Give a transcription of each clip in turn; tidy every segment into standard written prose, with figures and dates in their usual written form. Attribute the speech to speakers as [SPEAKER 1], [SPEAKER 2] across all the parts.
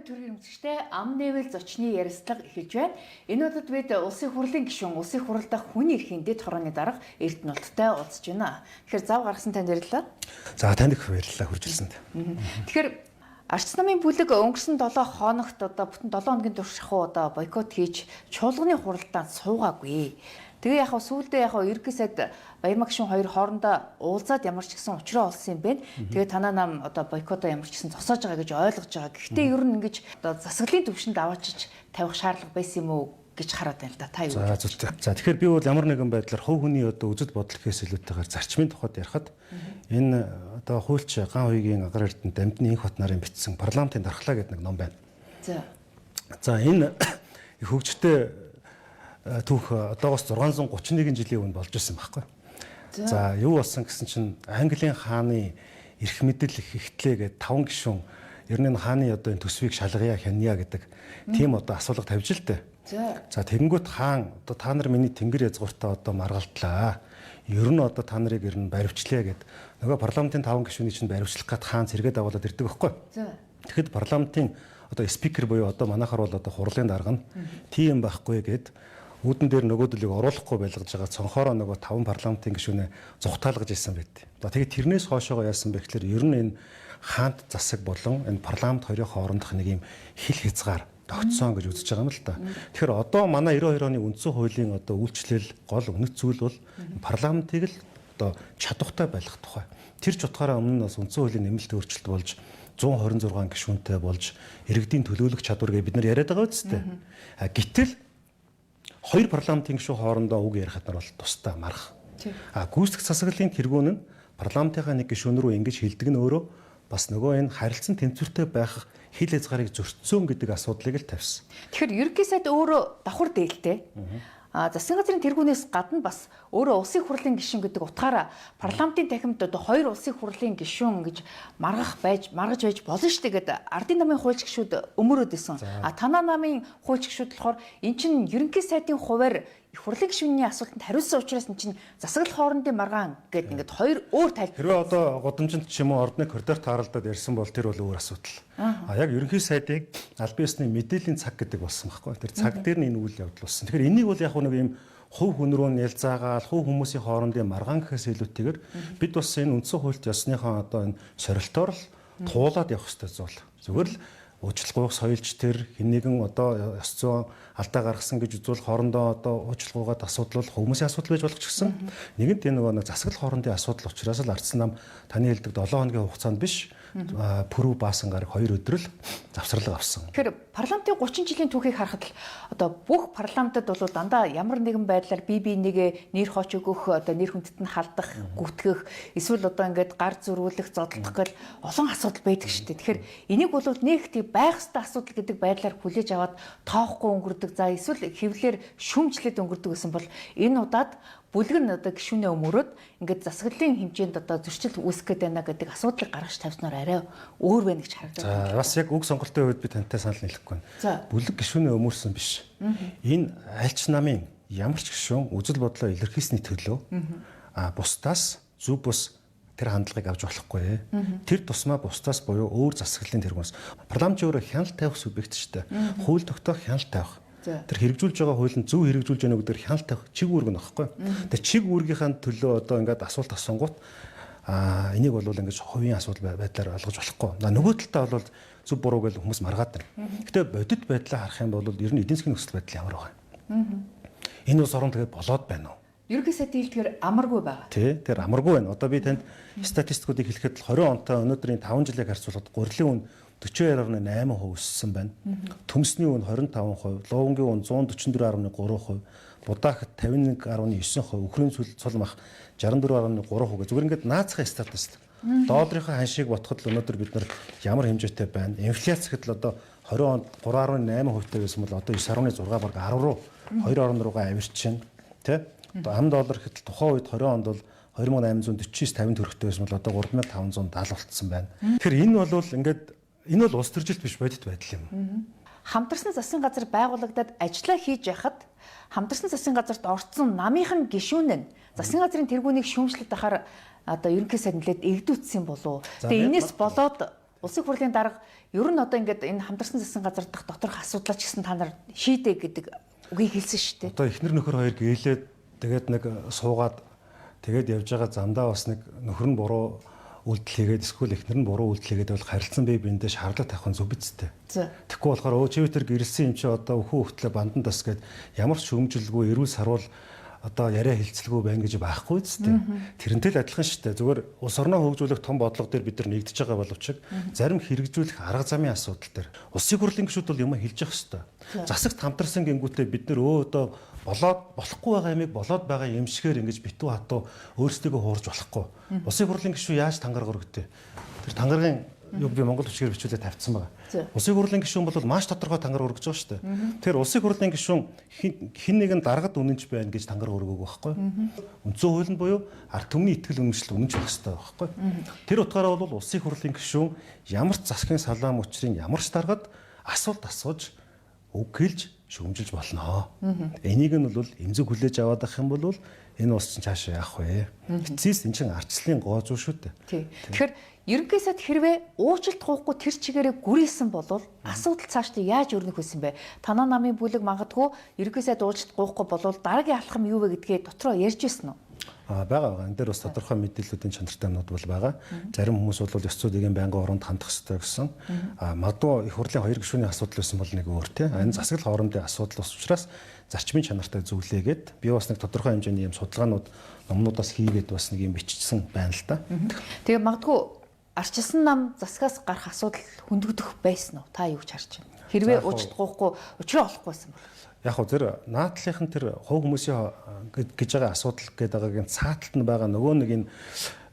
[SPEAKER 1] төрийн өмсгчтэй ам нээвэл зочны ярилцлага эхэлж байна. Энэ удаад бид улсын хурлын гишүүн, улсын хурал дахь хүний эрхийн дэд хорооны дарга Эрдэнэттэй уулзж байна. Тэгэхээр зав гаргасан танд баярлалаа.
[SPEAKER 2] За танд их баярлалаа хурж ирсэнд.
[SPEAKER 1] Тэгэхээр арч намын бүлэг өнгөрсөн 7 хоногт бүтэн 7 хоногийн турш бойкот хийж чуулганы хуралдаанд суугаагүй. Тэгээ яг сүүлдээ ерөнхий сайд Баярмаг гишүүн хоёр хоорондоо уулзаад ямар ч гэсэн учраа олсон юм байна. Тэгээ танаа нам бойкотоо ямар ч гэсэн зогсоож байгаа гэж ойлгож байгаа. Гэхдээ ер нь ингэж засаглалын төвшөнд аваачиж тавих шаардлага байсан юм уу гэж хараад байна л да. Та юу?
[SPEAKER 2] За зөв. За тэгэхээр би бол ямар нэгэн байдлаар хувь хүний үзэл бодол гэхээс илүүтэйгээр зарчмын тухайд ярихад энэ хуульч Ган хуйгийн агаар эрдэнэ Дамдны инх бат нарын бичсэн парламентын дархлаа гэдэг нэг ном байна. За энэ их хөгжтэй түүх одоогоос 631 жилийн өмнө болж ирсэн байхгүй. За юу болсон гэсэн чинь Английн хааны эрх мэдэл их ихтлээ гэдэг 5 гишүүн ер нь хааны энэ төсвийг шалгая хянья гэдэг тийм асуулга тавьж л дээ. За тэгэнгүүт хаан та нар миний тэнгэр язгууртаа маргалдлаа. Ер нь та нарыг ер нь баривчлаа гэд нөгөө парламентын 5 гишүүний чинь баривчлах гад хаан сэргээд агуулад ирдэг байхгүй. Тэгэхэд парламентын спикер буюу манайхаар бол хурлын дарга нь тийм байхгүй гэд үүдэн дээр нөгөөдөлийг оруулахгүй байлгаж байгаа цонхороо нөгөө 5 парламентын гишүүнээ зүхтаалгаж ирсэн байт. Тэгэхээр тэрнээс хоошоогоо яасан бэ гэхээр ер нь энэ хаант засаг болон энэ парламент хоёрын хоорондох нэг юм хил хязгаар тогтсон гэж үзэж байгаа юм л да. Тэгэхээр одоо манай 92 оны үндсэн хуулийн үйлчлэл гол үнэт зүйл бол парламентыг л чадвартай байлгах тухай. Тэр ч утгаараа өмнө нь бас үндсэн хуулийн нэмэлт өөрчлөлт болж 126 гишүүнтэй болж иргэдийн төлөөлөх чадвар гэж бид нар яриад байгаа үстэй. Гэтэл хоёр парламентын гишүүн хоорондоо үг ярихад нар бол тусдаа марах. Гүйцэтгэх засаглалын тэргүүн нь парламентынхаа нэг гишүүн рүү ингэж хилдэг нь өөрөө бас нөгөө энэ харилцан тэнцвэртэй байх хил хязгаарыг зөрчсөн гэдэг асуудлыг л тавьсан.
[SPEAKER 1] Тэгэхээр ерөнхий сайд өөрөө давхар дээлтэй. Засгийн газрын тэргүүнээс гадна бас өөрөө улсын хурлын гишүүн гэдэг утгаараа парламентын танхимд хоёр улсын хурлын гишүүн гэж маргаж байж болно шүү дээ гэдэг ардын намын хуульч гишүүд өмөрөөд исэн. Танаа намын хуульч гишүүд болохоор эн чинь ерөнхий сайдын хуваар их хурлын гишүүний асуултанд хариулсан учраас эн чинь засаглал хоорондын маргаан гэдэг ингээд хоёр өөр тайлбар.
[SPEAKER 2] Хэрвээ годамжинд ч юм уу ордны коридор тааралдаад ярьсан бол тэр бол өөр асуудал. Яг ерөнхий сайдыг аль биесны мэдээллийн цаг гэдэг болсон байхгүй. Тэр цаг дээр нь энэ үйл явдал болсон. Тэгэхээр энийг бол яг нэг юм хувь хүн рүү нялзаагаал хувь хүмүүсийн хоорондын маргаан гэхээс илүүтэйгээр бид бас энэ үндсэн хуульд ёсныхоо энэ сорилтоор л туулаад явах хэрэгтэй зүйл. Зүгээр л уучлалгүйх соёлч тэр хэн нэгэн ёс зүйн алдаа гаргасан гэж үзвэл хоорондоо уучлалгүйгээд асуудал бол хүмүүсийн асуудал байж болох ч гэсэн нэгэнт энэ нэг засаглал хоорондын асуудал учраас л ардсан нам таны хэлдэг 7 хоногийн хугацаанд биш пүрэв баасан гараг 2 өдөр л завсралга авсан.
[SPEAKER 1] Тэгэхээр парламентын 30 жилийн түүхийг харахад л бүх парламентад бол дандаа ямар нэгэн байдлаар бие биенийгээ нэр хооч өгөх нэр хүндэт нь халдах, гүтгэх, эсвэл ингээд гар зөрүүлэх, зодтолдох гэл олон асуудал байдаг шүү дээ. Тэгэхээр энийг бол нэг тийм байх ёстой асуудал гэдэг байдлаар хүлээж аваад тоохгүй өнгөрдөг. За эсвэл хэвлэлээр шүмжлээд өнгөрдөг гэсэн бол энэ удаад бүлэг нь гишүүнээ өмөрөөд ингээд засаглалын хэмжээнд зөрчил үүсгэх гээд байна гэдэг асуудлыг гаргаж тавьснаар арай өөр байна гэж харагдаж байна.
[SPEAKER 2] За бас яг үг сонголтын үед би тантай санал нийлэхгүй байна. Бүлэг гишүүнээ өмөрсөн биш. Энэ альч намын ямар ч гишүүн үзэл бодлоо илэрхийлсний төлөө бусдаас зөв бус тэр хандлагыг авч болохгүй. Тэр тусмаа бусдаас буюу өөр засаглалын тэргүүнээс парламент өөрөө хяналт тавих субъект шүү дээ. Хууль тогтоох хяналт тавих. Тэр хэрэгжүүлж байгаа хууль нь зөв хэрэгжүүлж байгааг өдөр хяналт тавих чиг үүрэг нь багхгүй. Тэр чиг үүргийнхаа төлөө ингээд асуулт асуунгууд энийг бол ингэж хувийн асуудал байдлаар ойлгож болохгүй. Нөгөө талдаа бол зөв буруу гэж хүмүүс маргаад байна. Гэтэ бодит байдлаа харах юм бол ер нь эдийн засгийн нөхцөл байдал ямар байгаа. Энэ улс орон тэгээд болоод байна уу?
[SPEAKER 1] Ерөнхий сайдын хэлдгээр амаргүй байгаа.
[SPEAKER 2] Тэр амаргүй байна. Одоо би танд статистикуудыг хэлэхэд 20 онтой өнөөдрийн 5 жилийг харьцуулахад гурилын үн 42.8% өссөн байна. Төмсний үн 25%, ловонгийн үн 144.3%, будаагт 51.9%, өхрийн цул мах 64.3% гэх зүгээр ингээд наацхан статистик. Долларын ханшийг ботход л өнөөдөр бид нар ямар хэмжээтэй байна. Инфляц гэхэд л одоо 20 онд 3.8% байсан бол одоо 9.6 баг 10 руу 2 орн руугаа авирчин тий. Ам доллар гэхэд тухайн үед 20 онд бол 2849.50 төгрөгтэй байсан бол одоо 3570 болцсон байна. Тэгэхээр энэ бол ингээд энэ бол улс төржилт биш бодит байдал юм.
[SPEAKER 1] Хамтарсан засгийн газар байгуулагдаад ажиллаа хийж яхад хамтарсан засгийн газарт орцсон намынхан гишүүн нь засгийн газрын тэргүүнийг шүүмжлэх дахаар ерөнхий сайд нэлээд эгдүүцсэн болов. Тэгээ энэс болоод Улсын хурлын дарга ер нь одоо ингээд энэ хамтарсан засгийн газар дахь доторх асуудлаа ч гэсэн та нар шийдэ гэдэг үгийг хэлсэн шүү дээ.
[SPEAKER 2] Одоо эхнэр нөхөр хоёр гэлээд тэгээд нэг суугаад тэгээд явж байгаа замдаа бас нэг нөхөр нь буруу үйлдэл хийгээд эсвэл эхнэр нь буруу үйлдэл хийгээд бол харилцан бие биендээ шаарлал тавих нь зөв бицтэй. Тэгэхгүй болохоор өө чи тэр гэрэлсэн юм чи одоо өхөө хөвтлээ бандан тас гээд ямар ч шөмжилгүй эрүүл сарвал одоо яриа хилцэлгүй байна гэж байхгүй үстэй. Тэрнтэй л адилхан шүү дээ. Зүгээр улс орноо хөгжүүлэх том бодлого дээр бид нар нэгдэж байгаа боловч зарим хэрэгжүүлэх арга замын асуудал дээр улсын хурлын гишүүд бол юм хэлж явах хэрэгтэй. Засагт хамтарсан гингүүтээ бид нар одоо болоод болохгүй байгаа юмыг болоод байгаа юм шигээр ингэж битүү хатуу өөрсдийгөө хуурж болохгүй. Улсын хурлын гишүү яаж тангараг өргөдөө. Тэр тангарагын юг би монгол хүчээр бичүүлээд тавьсан байгаа. Улсын хурлын гишүүн бол маш тодорхой тангараг өргөж байгаа шүү дээ. Тэр улсын хурлын гишүүн хин нэгэн даргад үнэнч байна гэж тангараг өргөөгөө байхгүй. Үндсэн хууль нь буюу ард түмний итгэл үнэмшил үнэнч байх хэрэгтэй байхгүй. Тэр утгаараа бол улсын хурлын гишүүн ямар ч засгийн салаам учрын ямар ч даргад асуулт асууж үг хэлж шүүмжилж болно. Энийг нь бол эмзэг хүлээж аваад авах юм бол энэ улс чинь цаашаа яах вэ? Эцэс энэ чинь ардчлалын гоо зүйл шүү дээ.
[SPEAKER 1] Тэгэхээр ерөнхий сайд хэрвээ уучлалт гоохгүй тэр чигээрээ гүрийсэн бол асуудал цаашдаа яаж өрнөх байсан бэ? Танаа намын бүлэг магадгүй ерөнхий сайд уучлалт гоохгүй бол дараагийн алхам юу вэ гэдгээ дотроо ярьж байсан уу?
[SPEAKER 2] Байгаа. Энэ дээр бас тодорхой мэдээллүүдийн чанартай юмнууд бол байгаа. Зарим хүмүүс бол ёс зүйн байнгын оронд хандах хэрэгтэй гэсэн. Магадгүй их хурлын хоёр гишүүний асуудал байсан бол нэг өөр тий. Энэ засаглал хоорондын асуудал ус учраас зарчмын чанартай зөвлөгээд би бас нэг тодорхой хэмжээний юм судалгаанууд номнуудаас хийгээд бас нэг юм бичсэн байна л да.
[SPEAKER 1] Тэгээ магадгүй арчилсан нам засгаас гарах асуудал хөндөгдөх байсан уу? Та юу ч харж байна. Хэрвээ уучлалт гоохгүй учраа олохгүй байсан бол
[SPEAKER 2] яг хөө зэр наадлынхан тэр хувь хүмүүсийн гэж байгаа асуудал гэдэг байгаагийн цааталт нь байгаа нөгөө нэг энэ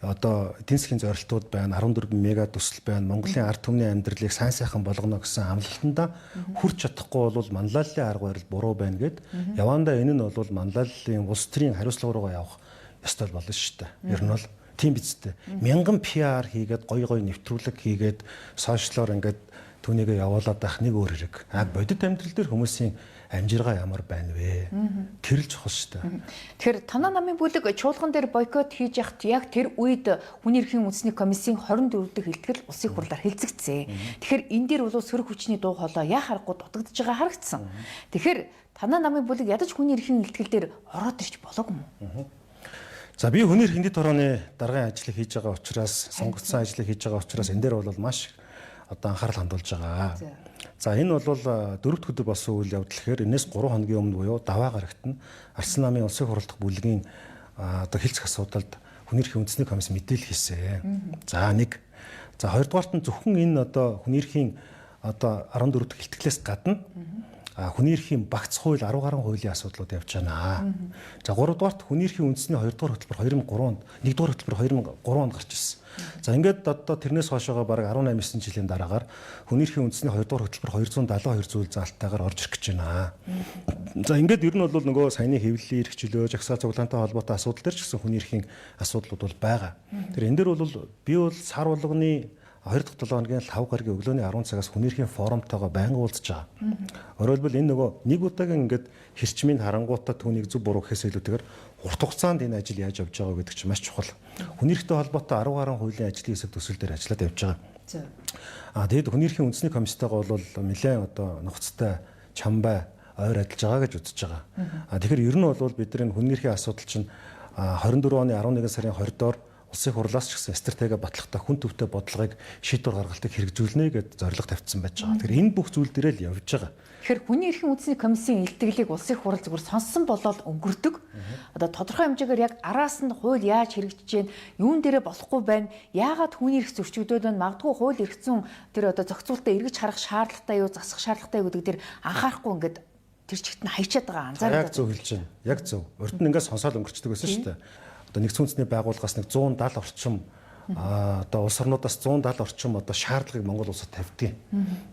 [SPEAKER 2] одоо эдийн засгийн зорилтууд байна 14 мега төсөл байна Монголын ард түмний амьдралыг сайн сайхан болгоно гэсэн амлалтанда хүрч чадахгүй бол манлайллын арга барил буруу байна гэд явандаа энэ нь бол манлайллын улс төрийн хариуцлага руугаа явах ёстой болно шүү дээ. Ер нь бол тийм бицтэй. Мянган PR хийгээд гой нэвтрүүлэг хийгээд сошиалоор ингээд түүнийгээ явуулаад байх нэг өөр хэрэг. Бодит амьдрал дээр хүмүүсийн амжиргаа ямар байна вэ? Тэр л чухал шүү дээ.
[SPEAKER 1] Тэгэхээр танаа намын бүлэг чуулган дээр бойкот хийж яхад яг тэр үед хүний эрхийн үндэсний комиссийн 24 дахь хэлтгэл улсын хурлаар хэлцэгдсэн. Тэгэхээр энэ дээр бол сөрөг хүчний дуу хоолой яа харахгүй дутагдж байгаа харагдсан. Тэгэхээр танаа намын бүлэг ядаж хүний эрхийн хэлтгэл дээр ороод ирч болоогүй юм.
[SPEAKER 2] За би хүний эрхийн дэд хорооны даргын ажлыг хийж байгаа учраас сонгогдсон ажлыг хийж байгаа учраас энэ дээр бол маш одоо анхаарал хандуулж байгаа. За энэ бол дөрөвд өдөр болсон үйл явдал гэхээр энэс 3 хоногийн өмнө буюу даваа гарагт нь Арслан намын улсын хурлдах бүлгийн одоо хэлцэх асуудалд хүний эрхийн үндэсний комисс мэдээлэл хийсэн. За нэг. За хоёрдугаарт нь зөвхөн энэ одоо хүний эрхийн одоо 14 дахь хэлтгэлээс гадна хүний эрхийн багц хууль 10 гаруй хуулийн асуудлууд явж байна. За 3 дугаарт хүний эрхийн үндэсний 2 дугаар хөтөлбөр 2003 онд 1 дугаар хөтөлбөр 2003 онд гарч ирсэн. За ингээд одоо тэрнээс хойшоогоо бараг 18-9 жилийн дараагаар хүний эрхийн үндэсний 2 дугаар хөтөлбөр 272 зүйл заалтайгаар орж ирэх гэж байна. За ингээд ер нь бол нөгөө саяны хэвлэлийн эрх чөлөө, жагсаал цуглаантай холбоотой асуудал төр ч гэсэн хүний эрхийн асуудлууд бол байгаа. Тэр энэ дээр бол би бол сар болгоны 2 дахь 7 хоногийн 5 гарагийн өглөөний 10 цагаас хүний эрхийн форумтойгоо байнга уулзж байгаа. Өөрөлдвөл энэ нөгөө нэг удаагийн ингээд хэрчмийн харангуйтаа түүнийг зөв буруу гэхээс илүүтэйгээр урт хугацаанд энэ ажил яаж явж байгаа гэдэг чинь маш чухал. Хүний эрхтэй холбоотой 10 гаруй хуулийн ажлын хэсэг төсөл дээр ажиллаад явж байгаа. Тэгэд хүний эрхийн үндэсний комисстэйгээ бол нэлээд одоо нухацтай чамбай ойр адилж байгаа гэж үзэж байгаа. Тэгэхээр ер нь бол бидний хүний эрхийн асуудал чинь 24 оны 11 сарын 20-доор улсын хурлаас ч гэсэн стратеги батлахтай хүн төвтэй бодлогыг шийдвэр гаргалтыг хэрэгжүүлнэ гэдээ зорилго тавьсан байж байгаа. Тэгэхээр энэ бүх зүйл дээр л явж байгаа.
[SPEAKER 1] Тэгэхээр хүний эрхийн үндэсний комиссийн илтгэлийг улсын хурал зүгээр сонссон болоод өнгөрдөг. Одоо тодорхой хэмжээгээр яг араас нь хууль яаж хэрэгжиж гэн юун дээрээ болохгүй байна. Яагаад хүний эрх зөрчигдөд байна? Магадгүй хууль эрх зүйн тэр одоо зохицуулалтаа эргэж харах шаардлагатай юу, засах шаардлагатай юу гэдэг дээр анхаарахгүй ингээд тэр чигт нь хайчаад байгаа анзаараад.
[SPEAKER 2] Яг зөв хэлж байна. Яг зөв. Урд нь ингээд сонсоод өнгөрчдөг байсан шүү дээ. Одоо нэгдсэн үндэсний байгууллагаас нэг 170 орчим одоо улс орнуудаас 170 орчим одоо шаардлагыг Монгол улсад тавьдгийг.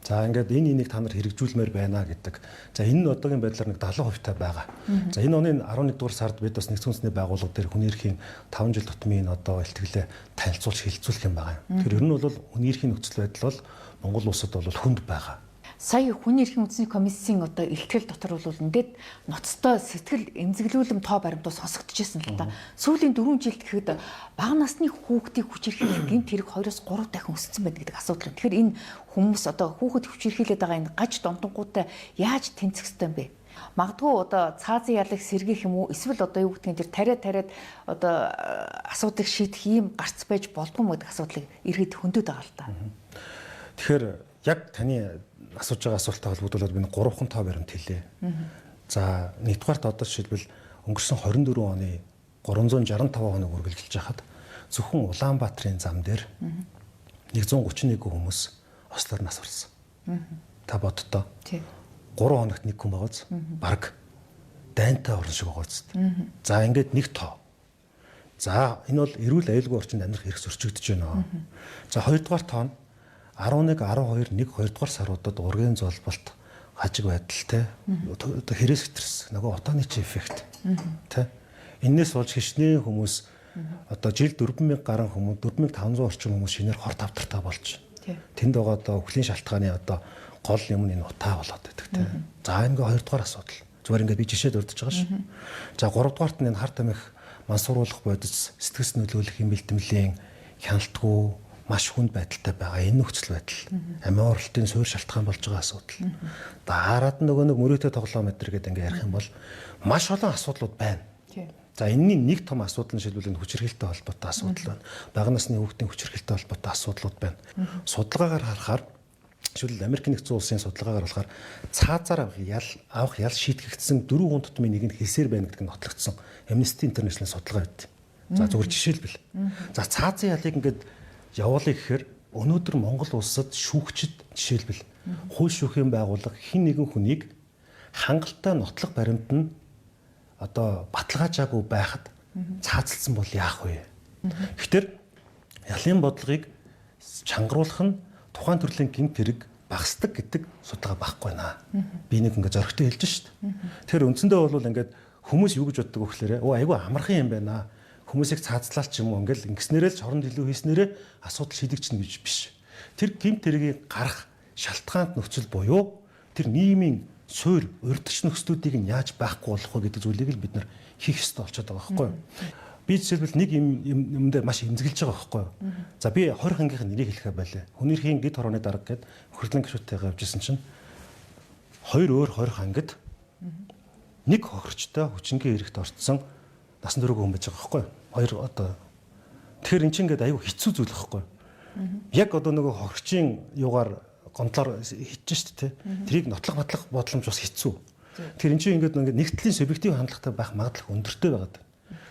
[SPEAKER 2] За ингээд энийг та нар хэрэгжүүлмээр байна гэдэг. За энэ нь одоогийн байдлаар нэг 70% та байгаа. За энэ оны 11 дугаар сард бид бас нэгдсэн үндэсний байгууллага дээр хүний эрхийн 5 жил тутмын одоо илтгэлээ танилцуулж хилцүүлэх юм байна. Тэгэхээр ер нь бол хүний эрхийн нөхцөл байдал бол Монгол улсад бол хүнд байгаа.
[SPEAKER 1] сая хүний эрхийн үндэсний комиссийн одоо илтгэл дотор бол ингээд ноцтой сэтгэл эмзэглүүлэм тоо баримтууд сонсогдчихсэн л да. Сүүлийн 4 жилд гэхэд бага насны хүүхдийг хүчирхийлэх гэмт хэрэг 2-3 дахин өссөн байдаг гэдэг асуудал. Тэгэхээр энэ хүмүүс одоо хүүхэд хүчирхийлээд байгаа энэ гаж домтонгуудтай яаж тэнцэх ёстой юм бэ? Магадгүй одоо цаазын ялыг сэргийх юм уу? Эсвэл одоо юу гэдгийг тэр тариад одоо асуудыг шийдэх ийм гарц байж болдгоо юм гэдэг асуудлыг иргэд хөндөд байгаа л та.
[SPEAKER 2] Тэгэхээр яг таны асууж байгаа асуулттай холбогдуулаад би 3хан тоо баримт хэлье. За нэгдүгээрт одоо жишээлбэл өнгөрсөн 24 оны 365 хоног үргэлжилж хахад зөвхөн Улаанбаатарын зам дээр 131 хүмүүс ослоор нас барсан. Та боддоо. 3 хоногт нэг хүн байгааз баг дайнтай орон шиг байгааз. За ингээд нэг тоо. За энэ бол эрүүл аюулгүй орчинд амьдрах эрх зөрчигдөж байна. За хоёрдугаар тоо нь 11, 12, 1, 2 дугаар саруудад ургийн золболт хажиг байдалтай одоо хэрэгс хэтэрсэн нөгөө утааны чи эффект тий энээс болж хичнээн хүмүүс одоо жил 4000 гаруй хүмүүс 4500 орчим хүмүүс шинээр хор тавтартай болж тэнд байгаа одоо өхлийн шалтгааны одоо гол юм нь энэ утаа болоод байдаг тий за ингээ 2 дугаар асуудал зүгээр ингээ би жишээд урдж байгаа ш. За 3 дугаарт нь энэ харт амих мансууруулах бодис сэтгэс нөлөөлөх юм бэлтгэмлийн хяналтгүй маш хүнд байдалтай байгаа энэ нөхцөл байдал амиа оролтын суурь шалтгаан болж байгаа асуудал. Дараад нөгөө нэг мөрөөдөө тоглоом өдр гэдэг ингээ ярих юм бол маш олон асуудлууд байна. За энэний нэг том асуудал нь шилбэл хүчирхийлэлтэй холбоотой асуудал байна. Бага насны хүүхдийн хүчирхийлэлтэй холбоотой асуудлууд байна. Судалгаагаар харахаар шилбэл Америк нэгдсэн улсын судалгаагаар болохоор цаазаар авах ял шийтгэгдсэн 4 хүн тутмын нэг нь хэлсээр байна гэдэг нь нотлогдсон. Amnesty International судалгаа байд. За зөвхөн жишээлбэл. За цаазын ялыг ингээд явуулъя гэхээр өнөөдөр Монгол улсад шүүгчид жишээлбэл хууль шүүхийн байгууллага хэн нэгэн хүнийг хангалттай нотлох баримт нь одоо баталгаажаагүй байхад цаазалсан бол яах вэ? Гэхдээ ялын бодлогыг чангаруулах нь тухайн төрлийн гэмт хэрэг багасдаг гэдэг судалгаа байхгүй наа. Би нэг ингээ зоригтой хэлж шít. Тэгэхээр үндсэндээ бол ингээд хүмүүс юу гэж боддог вэ гэхээр айгүй амархан юм байна. Хүмүүсийг цаазлал ч юм уу ингээл ингэснээрээ л хоронд илүү хийснээрээ асуудал шийдэгчнэ гэж биш. Тэр гэмт хэргийг гарах шалтгаанд нөхцөл буюу тэр нийгмийн суурь урьдчилан нөхцлүүдийг нь яаж байхгүй болох вэ гэдэг зүйлийг л бид нар хийх ёстой болчиход байгаа байхгүй юу? Би жишээлбэл нэг юм дээр маш эмзэглэж байгаа байхгүй юу? За би 20 ангийнхын нэрийг хэлэхэ байлаа. Хүнийрхийн гид хорооны дарга гээд хөрдлөн гишүүтэйгээ явжсэн чинь 2 өөр 20 ангид нэг хохирчтой хүчингийн хэрэгт орцсон насан туршийн хүн байж байгаа байхгүй юу? Хоёр одоо тэгэхээр эн чинь ингээд аюу хэцүү зүйл байхгүй юу? Яг одоо нөгөө хохирчийн юугаар гомдлоор хийчихэж шүү дээ. Тэрийг нотлох бодломж бас хэцүү. Тэгэхээр эн чинь ингээд нэгтлийн субъектив хандлагатай байх магадлал өндөртэй байгаад.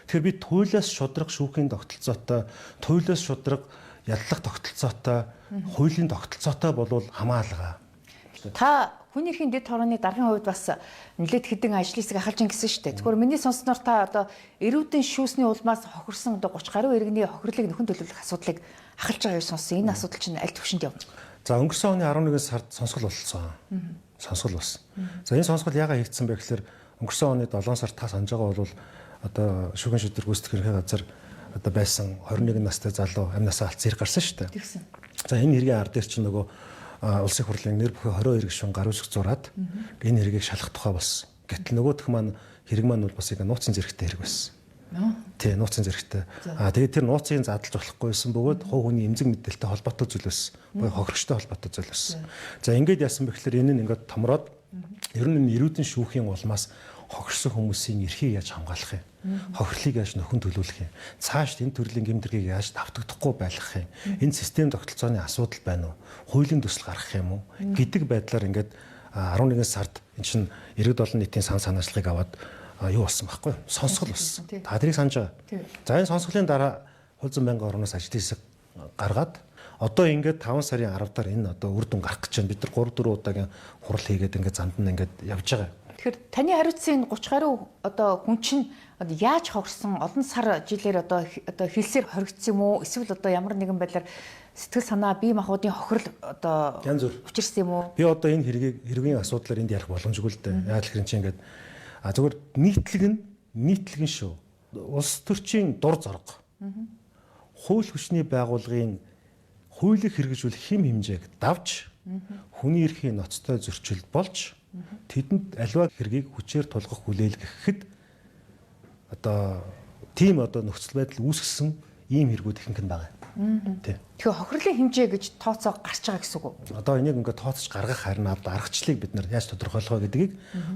[SPEAKER 2] Тэгэхээр би туйлаас шудраг шүүхийн тогтолцоотой, туйлаас шудраг яллах тогтолцоотой, хуулийн тогтолцоотой болвол хамаалгаа.
[SPEAKER 1] Та хүний эрхийн дэд хорооны даргын хувьд бас нэлээд хэдэн ажлыг ахалж ингэсэн шүү дээ. Тэгвэл миний сонсноор та одоо эрүүдийн шүүсний улмаас хохирсон одоо 30 гаруй иргэний хохирлыг нөхөн төлөвлөх асуудлыг ахалж байгааг сонссон. Энэ асуудал чинь аль түвшинд явна?
[SPEAKER 2] За өнгөрсөн оны 11 сард сонсгол болсон. Сонсгол болсон. За энэ сонсгол яагаад хийгдсэн бэ гэхээр өнгөрсөн оны 7 сард та санаж байгаа бол одоо шүүгэн шийдвэр гүйцэтгэх хэрэг газар одоо байсан 21 настай залуу амнасаа алдсан хэрэг гарсан шүү дээ. За энэ хэргийн ар дээр чинь нөгөө улсын хурлын нэр бүхий 22 гишүүн гар үсэг зураад энэ хэргийг шалгах тухай болсон. Гэтэл нөгөөх маань хэрэг маань бол бас яг нууцын зэрэгтэй хэрэг байсан. Тий, нууцын зэрэгтэй. Тэгээд тэр нууцыг задлж болохгүйсэн бөгөөд хувь хүний эмзэг мэдээлэлтэй холбоотой зүйл байсан. Буюу хохирогчтой холбоотой зүйл байсан. За ингээд яасан бэ гэхээр энэ нь ингээд томроод ер нь эрүүдэн шүүхийн улмаас хохирсон хүмүүсийн эрхийг яаж хамгаалах юм? Хохирлыг яаж нөхөн төлөвлөх юм? Цааш энэ төрлийн гэмтэргийг яаж давтагдахгүй байлгах юм? Энэ систем тогтолцооны асуудал байна уу? Хуулийн төсөл гаргах юм уу? Гэдэг байдлаар ингээд 11 сард эн чинь иргэд олон нийтийн сан санаачлагыг аваад юу болсон байхгүй юу? Сонсгол болсон. Та тэрийг санаж байгаа. За энэ сонсголын дараа хуулзан байнгын орноос ажил хэсэг гаргаад одоо ингээд 5 сарын 10 дараа энэ одоо үр дүн гарах гэж байна. Бид нар 3-4 удаагийн хурал хийгээд ингээд занд нь ингээд явж байгаа.
[SPEAKER 1] Тэгэхээр таны хариуцсан 30 гаруй одоо хүн чинь яаж хогсон олон сар жилээр одоо хэлсээр хоригдсон юм уу? Эсвэл одоо ямар нэгэн байдлаар сэтгэл санаа бие махбодын хохирол одоо учирсан юм уу?
[SPEAKER 2] Би одоо энэ хэргийн асуудлаар энд ярих боломжгүй л дээ. Яг л хэрэг чинь ингээд зүгээр нийтлэг нь шүү. Улс төрчийн дур зорго. Хууль хүчний байгууллагын хуулийг хэрэгжүүлэх хэм хэмжээг давж хүний эрхийн ноцтой зөрчил болж тэдэнд аливаа хэргийг хүчээр тулгах хүлээлгэхэд одоо тийм одоо нөхцөл байдал үүсгэсэн ийм хэрэгүүд ихэнх нь байгаа. Тий.
[SPEAKER 1] Тэгэхээр хохирлын хэмжээ гэж тооцоо гарч байгаа гэсэн үг үү?
[SPEAKER 2] Одоо энийг ингээд тооцож гаргах харин аргачлалыг бид нар яаж тодорхойлох вэ гэдгийг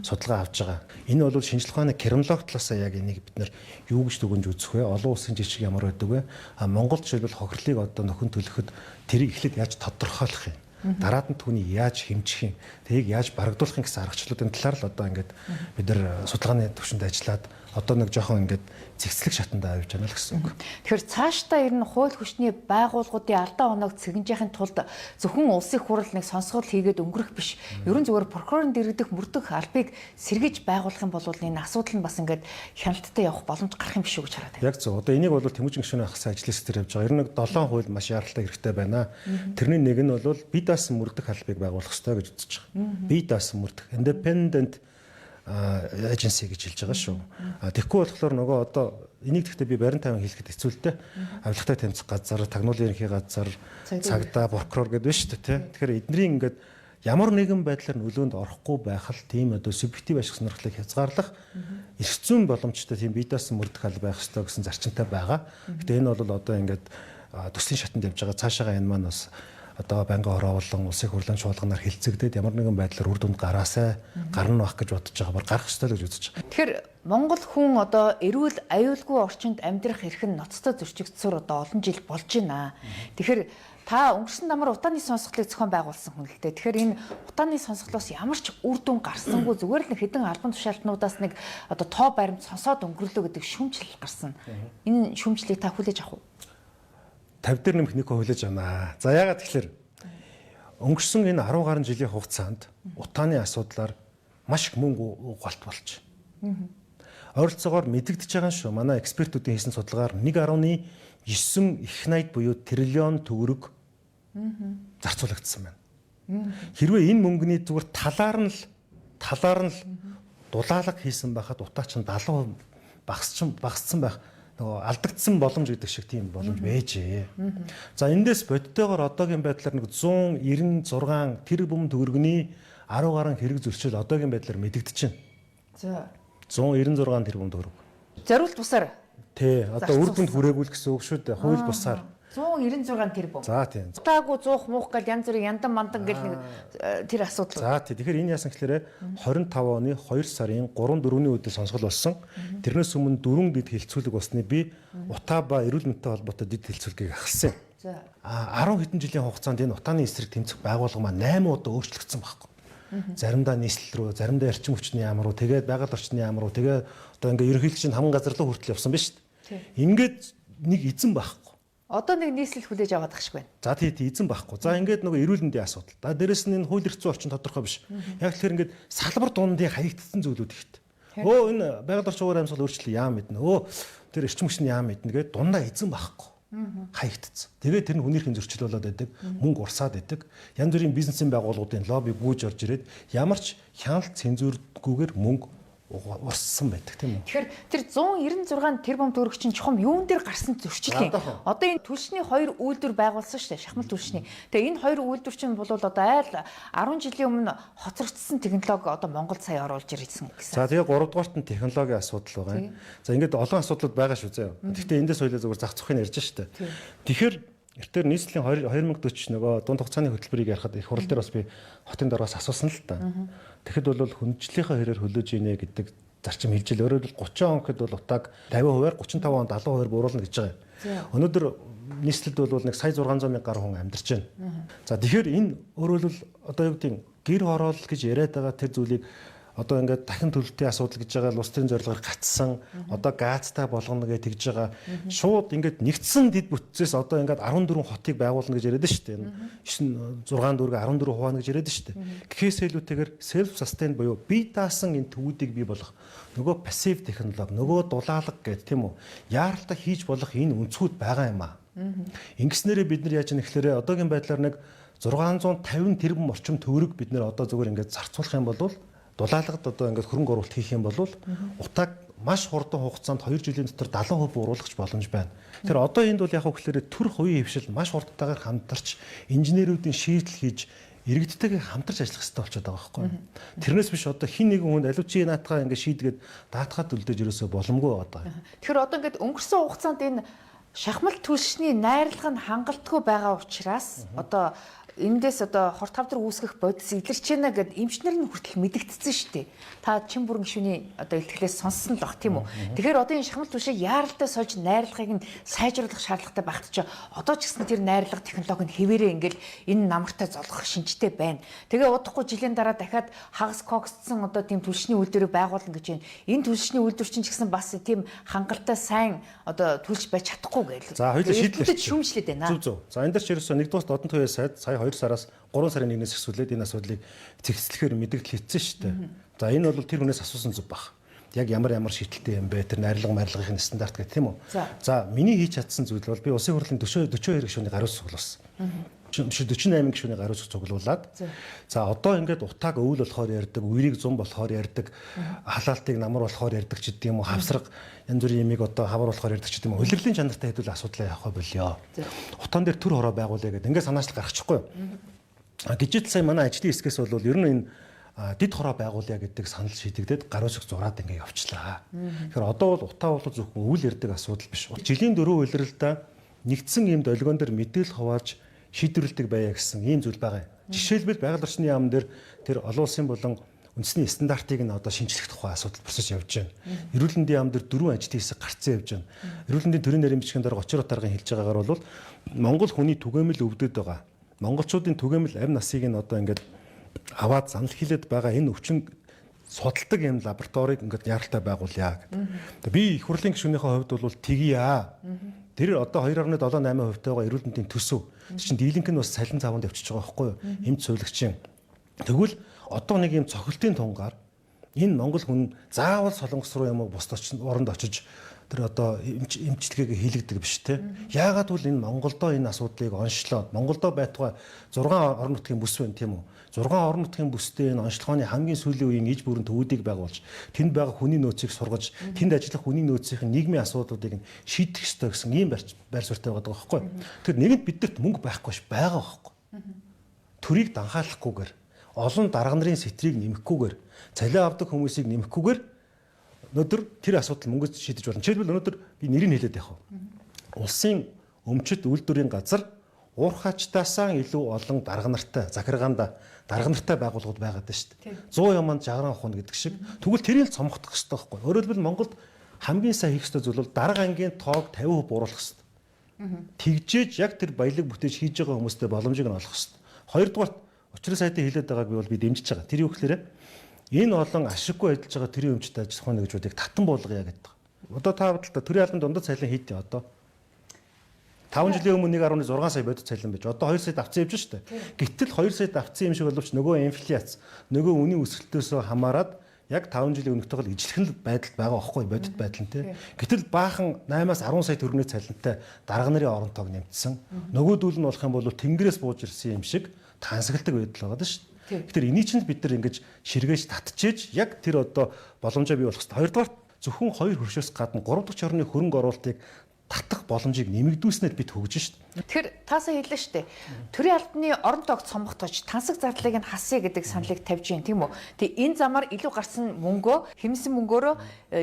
[SPEAKER 2] судалгаа авч байгаа. Энэ бол шинжилгээ ухааны криминологи талаасаа яг энийг бид нар юу гэж дүгнж үзэх вэ? Олон улсын жишг ямар байдаг вэ? Монголд жишээлбэл хохирлыг одоо нөхөн төлөхөд тэрийг эхлээд яаж тодорхойлох юм? Дараад нь түүнийг яаж хэмжих юм? Тэрийг яаж барагдуулах юм гэсэн аргачлалуудын талаар л одоо ингээд бид нар судалгааны төвшөнд ажиллаад одоо нэг жоохон ингээд зэгцлэг шатандаа авч байна л гэсэн үг.
[SPEAKER 1] Тэгэхээр цаашдаа ер нь хууль хүчний байгууллагуудын алдаа оноог цэгэнжихын тулд зөвхөн улсын хурал нэг сонсгол хийгээд өнгөрөх биш. Ерөн зүгээр прокурорын дэргэдэх мөрдөх албыг сэргийж байгуулах юм бол энэ асуудал нь бас ингээд хяналттай явах боломж гарах юм биш үү гэж хараад байна.
[SPEAKER 2] Яг зөв. Одоо энийг бол Тэмүүжин гишүүний ахсан ажлын хэсгээр явж байгаа. Ер нь 7 хууль маш яралтай хэрэгтэй байна. Тэрний нэг нь бол бие даасан мөрдөх албыг байгуулах ёстой гэж үзэж байгаа. Бие даасан мөрдөх independent agency гэж хэлж байгаа шүү. Тэгэхгүй болохоор нөгөө одоо энийг гэхдээ би барин тайван хэлэхэд хэцүү л дээ. Авилгатай тэмцэх газар, тагнуулын ерөнхий газар, цагдаа, прокурор гэдэг байна шүү дээ, тий. Тэгэхээр эдний ингээд ямар нэгэн байдлаар нөлөөнд орохгүй байх л тийм одоо субъектив ашиг сонирхлыг хязгаарлах эрх зүйн боломжтой тийм бие даасан мөрдөх алба байх ёстой гэсэн зарчимтай байгаа. Гэтэ энэ бол одоо ингээд төслийн шатанд явж байгаа. Цаашаага энэ маань бас одоо байнгын хорооллон улсын хурлын чуулганаар хилцэгдээд ямар нэгэн байдлаар үр дүнд гараасай гарна байх гэж бодож байгаа бар гарах ёстой л гэж үзэж байгаа.
[SPEAKER 1] Тэгэхээр Монгол хүн одоо эрүүл аюулгүй орчинд амьдрах эрх нь ноцтой зөрчигдсөөр одоо олон жил болж байна. Тэгэхээр та өнгөрсөн намар утааны сонсголыг зохион байгуулсан хүн л дээ. Тэгэхээр энэ утааны сонсголоос ямар ч үр дүн гарсангүй зүгээр л нэг хэдэн албан тушаалтнуудаас нэг одоо тоо баримт сонсоод өнгөрлөө гэдэг шүүмжлэл гарсан. Энэ шүүмжлэлийг та хүлээж авах уу?
[SPEAKER 2] 50 дээр нэмэх нэг хүлээж авнаа. За яагаад тэгэхээр өнгөрсөн энэ 10 гаруй жилийн хугацаанд утааны асуудлаар маш их мөнгө угаалт болж. Ойролцоогоор мэдэгдэж байгаа шүү. Манай экспертүүдийн хийсэн судалгаар 1.9 их найд буюу триллион төгрөг зарцуулагдсан байна. Хэрвээ энэ мөнгөний зүгээр талаар нь л дулаалга хийсэн байхад утаа чинь 70% багассан байх. Нөгөө алдагдсан боломж гэдэг шиг тийм боломж байжээ. За эндээс бодтойгоор одоогийн байдлаар нэг 196 тэрбум төгрөгийн 10 гаруй хэрэг зөрчил одоогийн байдлаар мэдэгдэж байна.
[SPEAKER 1] За
[SPEAKER 2] 196 тэрбум төгрөг.
[SPEAKER 1] Зориулт бусаар.
[SPEAKER 2] Тий, одоо үр дүнд хүрээгүүл гэсэн үг шүү дээ. Хууль бусаар.
[SPEAKER 1] 196 тэрбум.
[SPEAKER 2] За тийм.
[SPEAKER 1] Утаагүй 100 муух гэл янз бүрийн яндан мандан гэл нэг тэр асуудал.
[SPEAKER 2] За тий. Тэгэхээр энэ яасан гэхээр 25 оны 2 сарын 3-4-ний өдөр сонсгол болсон. Тэрнээс өмнө 4 дэд хилцүүлэг болсны би утаа ба эрүүл мэндтэй холбоотой дэд хилцүүлгийг ахсан.
[SPEAKER 1] За
[SPEAKER 2] 10 хэдэн жилийн хугацаанд энэ утааны эсрэг тэмцэх байгууллага маань 8 удаа өөрчлөгдсөн байхгүй. Заримдаа нийслэл рүү, заримдаа эрчим хүчний яам руу, тэгээд байгаль орчны яам руу, тэгээд одоо ингээ ерөнхийлөгчийн хаман газар руу хүртэл явсан биз дээ. Ингээд нэг эзэн байхгүй.
[SPEAKER 1] Одоо нэг нийслэл хүлээж аваад ах шиг байна.
[SPEAKER 2] За тий эзэн байхгүй. За ингээд нөгөө эрүүл мэндийн асуудал. За дээрэс нь энэ хууль эрх зүйн орчин тодорхой биш. Яг тэгэхээр ингээд салбар дундын хаягдсан зүйлүүд ихтэй. Өө энэ байгаль орчин уур амьсгал өөрчлөлт яам мэднэ. Өө тэр эрчим хүчний яам мэднэ гэдэг дундаа эзэн байхгүй. Хаягдсан. Тэгээд тэр нь хүнийхэн зөрчил болоод байдаг, мөнгө урсаад байдаг. Янз бүрийн бизнесийн байгууллагуудын лобби гүйж орж ирээд ямар ч хяналт цензургүйгээр мөнгө урссан байдаг тийм үү. Тэгэхээр
[SPEAKER 1] тэр 196 тэрбум төгрөг чинь чухам юун дээр гарсан зөрчил юм. Одоо энэ түлшний 2 үйлдвэр байгуулсан шүү дээ, шахмал түлшний. Тэгээ энэ 2 үйлдвэр чинь бол одоо айл 10 жилийн өмнө хоцрогдсон технологи одоо Монголд сая оруулж ирсэн гэсэн.
[SPEAKER 2] За тэгээ 3 дугаарт нь технологийн асуудал байгаа юм. За ингээд олон асуудлууд байгаа шүү заяа. Гэхдээ эндээс хоёлаа зүгээр зах зохыг ярьж шүү дээ. Тэгэхээр эртээр нийслэлийн 2040 нөгөө дунд хугацааны хөтөлбөрийг ярихад их хурал дээр бас би хотын дороос асуусан л та. Тэгэхэд бол хүндрэлийнхаа хэрээр хөлөөж ийнэ гэдэг зарчим хэлж ил. Өөрөөр хэл 30 он гэхэд бол утааг 50%-аар 35 он 70% бууруулна гэж байгаа юм. Өнөөдөр нийслэлд бол нэг сая 600 мянган гаруй хүн амьдарч байна. За тэгэхээр энэ өөрөөр хэл одоо юу гэдэг гэр хороол гэж яриад байгаа тэр зүйлийг одоо ингээд дахин төлөлтийн асуудал гэж байгаа улс төрийн зорилгоор гацсан одоо газтай болгоно гэж тэгж байгаа шууд ингээд нэгдсэн дэд бүтцээс одоо ингээд 14 хотыг байгуулна гэж яриад шүү дээ. 9 6 дүүрэг 14 хуваана гэж яриад шүү дээ. Гэхээс илүүтэйгээр self sustain буюу бие даасан энэ төвүүдийг бий болгох нөгөө пассив технологи нөгөө дулаалга гэдэг тийм үү яаралтай хийж болох энэ өнцгүүд байгаа юм аа. Ингэснээрээ бид нар яаж нэхлээрээ одоогийн байдлаар нэг 650 тэрбум орчим төгрөг бид нар одоо зүгээр ингээд зарцуулах юм бол дулаалгад одоо ингээд хөрөнгө оруулалт хийх юм бол утааг маш хурдан хугацаанд 2 жилийн дотор 70% бууруулах боломж байна. Тэр одоо энд бол яг хөө гэхээр төр хувийн хвшил маш хурдтайгаар хамтарч инженерүүдийн шийдэл хийж иргэдтэйгээ хамтарч ажиллах хэрэгтэй болчиход байгаа байхгүй. Тэрнээс биш одоо хин нэгэн хүнд аливчийн наатгаа ингээд шийдгээд даатгаад үлдээж ерөөсөө боломгүй байгаа.
[SPEAKER 1] Тэгэхээр одоо ингээд өнгөрсөн хугацаанд энэ шахмал түлшний найрлага нь хангалтгүй байгаа учраас одоо эндээс одоо хорт тавдар үүсгэх бодис илэрч байна гэд эмчнэр нь хүртэл мэдэгдсэн шүү дээ. Та чин бүрэн гишүүний одоо илтгэлээс сонссон л баг тийм үү. Тэгэхээр одоо энэ шахмал түлшийг яаралтай сольж найрлагыг нь сайжруулах шаардлагатай багт ч одоо ч гэсэн тэр найрлага технологи нь хэвээрээ ингээл энэ намартай золгох шинжтэй байна. Тэгээ удахгүй жилийн дараа дахиад хагас коксцсон одоо тийм түлшний үйлдвэрийг байгуулна гэж байна. Энэ түлшний үйлдвэр чинь ч гэсэн бас тийм хангалттай сайн одоо түлш байж чадахгүй гээл.
[SPEAKER 2] За хоёул шийдлээ
[SPEAKER 1] шүүмжлээд байна.
[SPEAKER 2] Зүг. За энэ дээр ч ерөөсөө нэгдүгээр додон төвийн сайд сая 2 сараас 3 сарын 1-ээс эхлүүлээд энэ асуудлыг зэгцлэхээр мэдээлэл хийсэн шүү дээ. За энэ бол тэр хүнээс асуусан зүг баг. Яг ямар шийдэлтэй юм бэ? Тэр найрлага марлагын стандарт гэх тийм үү? За миний хийж чадсан зүйл бол би улсын хурлын 42 гишүүний гаруй цуглуулсан. 48 гишүүний гаруй цуглуулад. За одоо ингээд утааг өвөл болохоор ярьдаг, үерийг зам болохоор ярьдаг, халаалтыг намар болохоор ярьдаг ч гэдэм юм уу, хавсраг янз бүрийн ямиг одоо хавар болохоор ярьдаг ч гэдэм үү. Улирлын чанартай хэдүүл асуудлаа явах болёо. Утаан дээр төр хороо байгуулъя гэдэг ингээд санаачлал гаргачихгүй юу? Гижил сая манай ажлын хэсгээс бол ер нь энэ дид хороо байгуулъя гэдэг санал шийдэгдээд гаруй цог зураад ингээд явчлаа. Тэгэхээр одоо бол утаа бол зөвхөн өвөл ярьдаг асуудал биш. Жилийн 4 улиралдаа нэгдсэн ийм долгион дээр мэдээлэл хуваалж шийдвэрлэдэг байя гэсэн ийм зүйл байгаа. Жишээлбэл байгаль орчны яам дээр тэр олон улсын болон үндэсний стандартыг нь одоо шинжлэх тухай асуудал процесс явж байна. Эрүүл мэндийн яам дээр 4 ажлын хэсэг гарцсан явж байна. Эрүүл мэндийн төрийн нарийн бичгийн дараа 30 даргын хэлж байгаагаар бол Монгол хүний түгээмэл өвдөд байгаа. Монголчуудын түгээмэл амь насыг нь одоо ингээд аваад занал хийлээд байгаа энэ өвчин судалдаг юм лабораторийг ингээд яаралтай байгуулъя гэдэг. Би их хурлын гишүүнийхээ хувьд бол тгийа. Тэр одоо 2.78% байгаа эрүүл мэндийн төсөв. Чинь дийлэнх нь бас цалин цааванд явчихж байгаа байхгүй юу? Эмч цуйлагчийн. Тэгвэл одоо нэг юм цохилтын тунгаар энэ монгол хүн заавал солонгос руу юм уу бус оронд очиж тэр одоо эмчилгээгээ хийлэгдэг биш те. Яагаад гэвэл энэ Монголдо энэ асуудлыг онцлоод Монголдо байтугай 6 орон нутгийн бүс байна тийм үү? 6 орон нутгийн бүстэй энэ онцлогооны хамгийн сүүлийн үеийн иж бүрэн төвүүдийг байгуулж тэнд байгаа хүний нөөцийг сургаж тэнд ажиллах хүний нөөцийн нийгмийн асуудлуудыг шийдэх ёстой гэсэн ийм байр суурьтай байгаа байхгүй. Тэгэхээр нэгэнт бидэрт мөнгө байхгүй ш байгаа байхгүй. Төрийг данхаалахгүйгээр олон дарга нарын сэтрийг нэмэхгүйгээр цалиа авдаг хүмүүсийг нэмэхгүйгээр өнөөдөр тэр асуудал мөнгөд шийдэж болно. Жишээлбэл өнөөдөр би нэрийг хэлээд явах. Улсын өмчит үйлдвэрийн газар уурхачтаасаа илүү олон дарга нартай захиргаанда дарга нартай байгууллагууд байгаад байна шүү дээ. 100 яманд 60 ухна гэдэг шиг. Тэгвэл тэрийг л цомгох хэрэгтэй байхгүй. Өөрөөр хэлбэл Монголд хамгийн сайн хийх ёстой зүйл бол дарга ангийн тоог 50% бууруулах хэрэгтэй. Тэгжээж яг тэр баялаг бүтээж хийж байгаа хүмүүстэй боломжийг нь олох хэрэгтэй. Хоёрдугаар учрын сайдын хэлээд байгааг би бол би дэмжиж байгаа. Тэр юу гэхээр энэ олон ашиггүй ажиллаж байгаа төрийн өмчтэй ажиллах нэгжүүдийг татан болгоё гэдэг. Одоо та бодлоо төрийн албан дундад цалин хийдэй одоо. 5 жилийн өмнө 1.6 сая бодит цалин байж. Одоо 2 сая авцсан явж штэ. Гэтэл 2 сая авцсан юм шиг боловч нөгөө инфляц, нөгөө үнийн өсөлтөөсөө хамаарад яг 5 жилийн өмнөхтэйг ижлэх байдал байгаа байхгүй бодит байдал нь тий. Гэтэл баахан 8-аас 10 сая төгрөгийн цалинтай дарга нарын орон тоог нэмсэн. Нөгөөдүүл нь болох юм бол тэнгэрээс бууж ирсэн юм шиг тансагладаг байдал байгаа шүү дээ. Тэгэхээр энийг чинь бид нар ингэж ширгээж татчихээж яг тэр одоо боломжоо бий болох хэрэгтэй. Хоёрдугаар зөвхөн 2 хөршөөс гадна 3 дахь орны хөрөнгө оруулалтыг татах боломжийг нэмэгдүүлснээр бид хөгжин шүү дээ.
[SPEAKER 1] Тэгэхээр таасаа хэллээ шүү дээ. Төрийн албаны орон тоог цомгохтож тансаг зардлыг нь хасъя гэдэг саналыг тавьж гин тийм үү. Тэгээ энэ замаар илүү гарсан мөнгөө хэмсэн мөнгөөрөө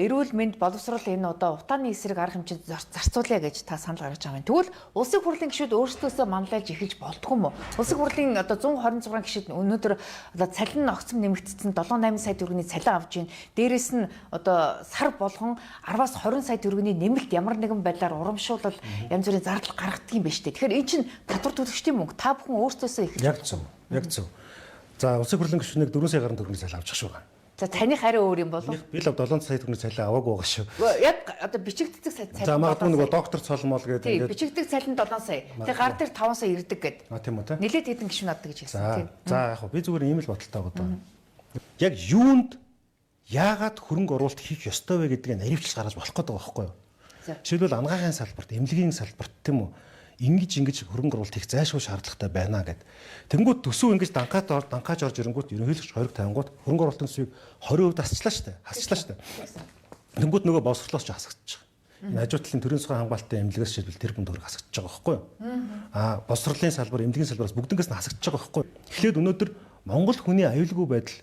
[SPEAKER 1] эрүүл мэнд боловсрол энэ одоо утааны эсрэг арга хэмжээнд зарцуулъя гэж та санал гаргаж байгаа юм. Тэгвэл улсын хурлын гишүүд өөрсдөөсөө манлайлж эхэлж болдгоо юм уу? Улсын хурлын одоо 126 гишүүд өнөөдөр одоо цалин нь огцом нэмэгдсэн 7-8 сая төгрөгийн цалин авж гин. Дээрээс нь одоо сар болгон 10-аас 20 сая төгрөгийн нэмэлт ямар нэгэн байдлаар урамшуулал янз бүрийн зардал гаргадаг юм байна шүү дээ. Тэгэхээр эн чинь татвар төлөгчдийн мөнгө та бүхэн өөрсдөөсөө эхэлж
[SPEAKER 2] яг зөв. Яг зөв. За улсын хурлын гишүүнийг 4 сая гаруй төгрөгийн цалин авчих шүү.
[SPEAKER 1] За таних хариу өөр юм болов.
[SPEAKER 2] Би л 7 сая төгрөгийн цалин аваагүй байгаа шүү.
[SPEAKER 1] Яг одоо бичигддэг цалин.
[SPEAKER 2] За магадгүй нөгөө доктор цолмол гэдэг
[SPEAKER 1] ингээд бичигддэг цалин 7 сая. Тэгээ гар дээр 5 сая ирдэг гэд.
[SPEAKER 2] Тийм үү те.
[SPEAKER 1] Нилээд хэдэн гишүүн авдаг гэж хэлсэн тийм.
[SPEAKER 2] За яг би зүгээр ийм л бодолтой байгаа. Яг юунд яагаад хөрөнгө оруулалт хийх ёстой вэ гэдгийг наривчлж гаргаж болох гэдэг байгаа байхгүй юу? Жишээлбэл ангаахын салбарт, эмнэлгийн салбарт тийм үү? Ингэж хөрөнгө оруулалт хийх зайлшгүй шаардлагатай байна гэд. Тэнгүүд төсөв ингэж данкааж орж ирэнгүүт ерөнхийлөгч хориг тавингууд хөрөнгө оруулалтын төсвийг 20% дасчлаа штэ. Хасчлаа штэ. Тэнгүүд нөгөө боловсрлоос ч хасагдчих. Энэ хажуу талын төрийн засгийн хамгаалалтын эмнэлгээс шийдвэл тэр хүн төгрөг хасагдчихж байгаа байхгүй юу? Боловсролын салбар, эмнэлгийн салбараас бүгднгээс нь хасагдчихж байгаа байхгүй юу? Эхлээд өнөөдөр Монгол хүний аюулгүй байдал,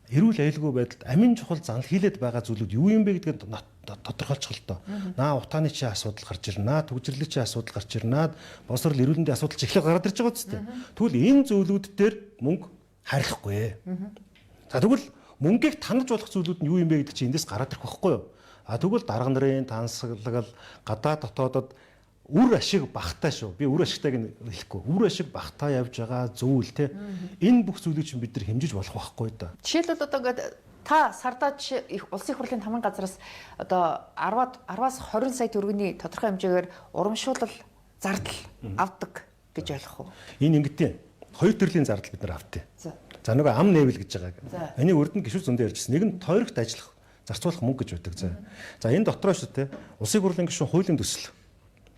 [SPEAKER 2] эрүүл аюулгүй байдалд амин чухал занал хийлээд байгаа зүйлүүд юу юм бэ гэдгийг тодорхойлчих л доо. Наа утааны чи асуудал гарч ирнэ, төгжрөлийн чи асуудал гарч ирнэ, боловсрол эрүүл мэндийн асуудал чи эхлээд гараад ирж байгаа үстэй. Тэгвэл энэ зүйлүүд дээр мөнгө харьлахгүй. За тэгвэл мөнгийг танаж болох зүйлүүд нь юу юм бэ гэдэг чи эндээс гараад ирэх байхгүй юу? Тэгвэл дарга нарын тансаглал, гадаад дотоодод үр ашиг багтаа шүү. Би үр ашигтайг нь хэлэхгүй. Үр ашиг багтаа явж байгаа зүйл те. Энэ бүх зүйлийг чинь бид нар хэмжиж болох байхгүй да.
[SPEAKER 1] Жишээлбэл одоо ингээд та сардаа улсын их хурлын тамгын газраас одоо 10-аас 20 сая төгрөгийн тодорхой хэмжээгээр урамшуулал зардал авдаг гэж ойлгох уу?
[SPEAKER 2] Энэ ингэдэй. Хоёр төрлийн зардал бид нар авдээ. За нөгөө ам нээвэл гэж байгаа. Энийг урд нь гişүүд зөндөө ярьжсэн. Нэг нь тойрогт ажиллах, зарцуулах мөнгө гэж байдаг. За энэ дотроо шүү те. Улсын хурлын гишүүн хуулийн төсөл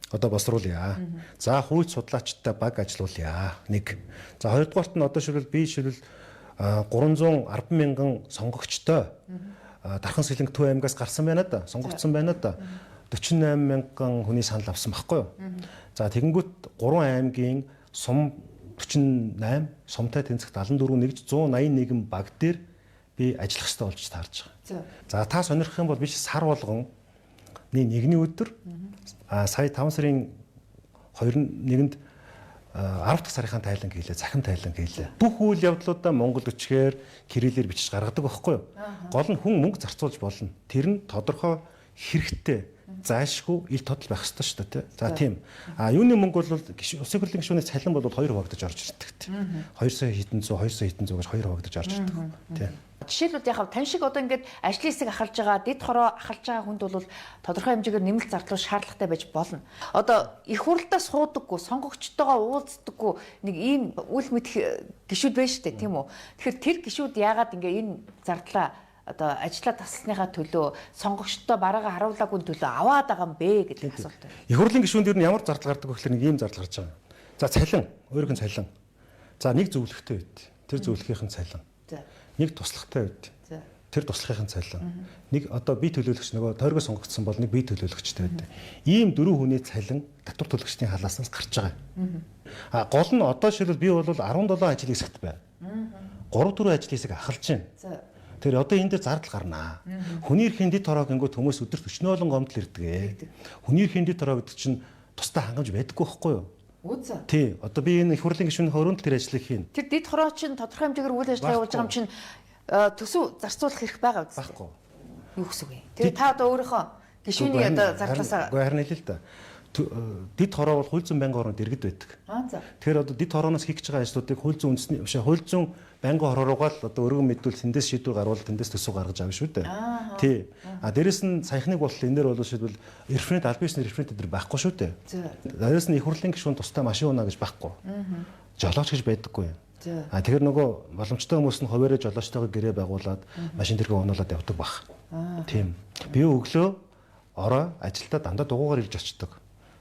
[SPEAKER 2] одоо босруулъя. За хууль судлаачтай баг ажилуулъя. Нэг. За хоёрдугаарт нь одоо шилбэл би шилбэл 310 мянган сонгогчтой Дархан Сэлэнг Төв аймгаас гарсан байна да. Сонгогдсон байна да. 48 мянган хүний санал авсан байхгүй юу? За тэгэнгүүт 3 аймгийн сум 48, сумтай тэнцэгт 74 нэгж 181 баг дээр би ажиллах хэрэгтэй болж таарж байгаа. За та сонирхох юм бол би сар болгон нэгний өдөр сая 5 сарын 21-нд 10 дахь сарын тайлан хийлээ, захин тайлан хийлээ. Бүх үйл явдлуудаа монгол өчгээр кириллээр бичиж гаргадаг байхгүй юу? Гол нь хүн мөнгө зарцуулж болно. Тэр нь тодорхой хэрэгтэй, заашгүй ил тодол байх ёстой шүү дээ. За тийм. Юуны мөнгө бол улсын хурлын гишүүний цалин бол 2 хуваагдаж орж ирдэг. 2 сая хэдэн зуун, 2 сая хэдэн зуун гэж 2 хуваагдаж орж ирдэг. Тийм.
[SPEAKER 1] Жишээлбэл яг тань шиг одоо ингээд ажлын хэсэг ахалж байгаа, дэд хороо ахалж байгаа хүнд бол тодорхой хэмжээгээр нэмэлт зардал шаардлагатай байж болно. Одоо их хурлдаа суудаггүй, сонгогчтойгоо уулздаггүй нэг ийм үл мэдэх гишүүд байна шүү дээ, тийм үү? Тэгэхээр тэр гишүүд яагаад ингээ энэ зардлаа одоо ажлаа таслахныхаа төлөө сонгогчтой бараагаа харуулаагүй төлөө аваад байгаа юм бэ гэдэг асуулт байна.
[SPEAKER 2] Их хурлын гишүүнд ер нь ямар зардал гардаг вэ гэхээр нэг ийм зардал гарч байгаа. За цалин, өөрийнх нь цалин. За нэг зөвлөгтэй байд. Тэр зөвлөгийнхэн цалин. Нэг туслахтай байд. Тэр туслахын цалин. Нэг одоо бие төлөөлөгч нөгөө тойргоо сонгогдсон бол нэг бие төлөөлөгчтэй байд. Ийм 4 хүний цалин татвар төлөгчдийн халааснаас гарч байгаа. Гол нь одоо шилбэл би бол 17 ажил хэсэгт байна. 3-4 ажил хэсэг ахалж байна. Тэр одоо энэ дээр зардал гарнаа. Хүний эрхийн дэд хороо гингүүт хүмүүс өдөрт 40 олон гомдол ирдэг. Хүний эрхийн дэд хороо гэдэг чинь тусдаа хангамж байдаггүй байхгүй юу?
[SPEAKER 1] Үгүй.
[SPEAKER 2] Тий. Одоо би энэ их хурлын гишүүний хөрөнд тэр ажлыг хийн.
[SPEAKER 1] Тэр дэд хороо чинь тодорхой хэмжээгээр үйл ажиллагаа явуулж байгаа юм чинь төсөв зарцуулах хэрэг байгаа үгүй.
[SPEAKER 2] Байхгүй.
[SPEAKER 1] Юу гэсэн үг вэ? Тэгээ та одоо өөрийнхөө гишүүний одоо зардлаасаа
[SPEAKER 2] үгүй харин хэлээ л да. Дэд хороо бол хууль зүйн байнгын хороонд иргэд байдаг. Тэгэхээр одоо дэд хорооноос хийх гэж байгаа ажлуудыг хууль зүйн үндэсний хууль зүйн байнгын хороогаа л одоо өргөн мэдвэл тэндээс шийдвэр гарвал тэндээс төсөв гаргаж авна шүү дээ. Тий. Дээрэс нь саяхныг бол энэ дээр бол шийдвэл референт аль биесний референт дээр байхгүй шүү дээ. Дээрэс нь их хурлын гишүүн тустай машин унаа гэж байхгүй. Жолооч гэж байдаггүй. Тэгэхээр нөгөө боломжтой хүмүүс нь хуваарь жолоочтойгоо гэрээ байгуулад машин тэргээ унуулад явдаг баг. Тийм. Би өглөө ороо ажилдаа дандаа дугуугаар ирж очдог.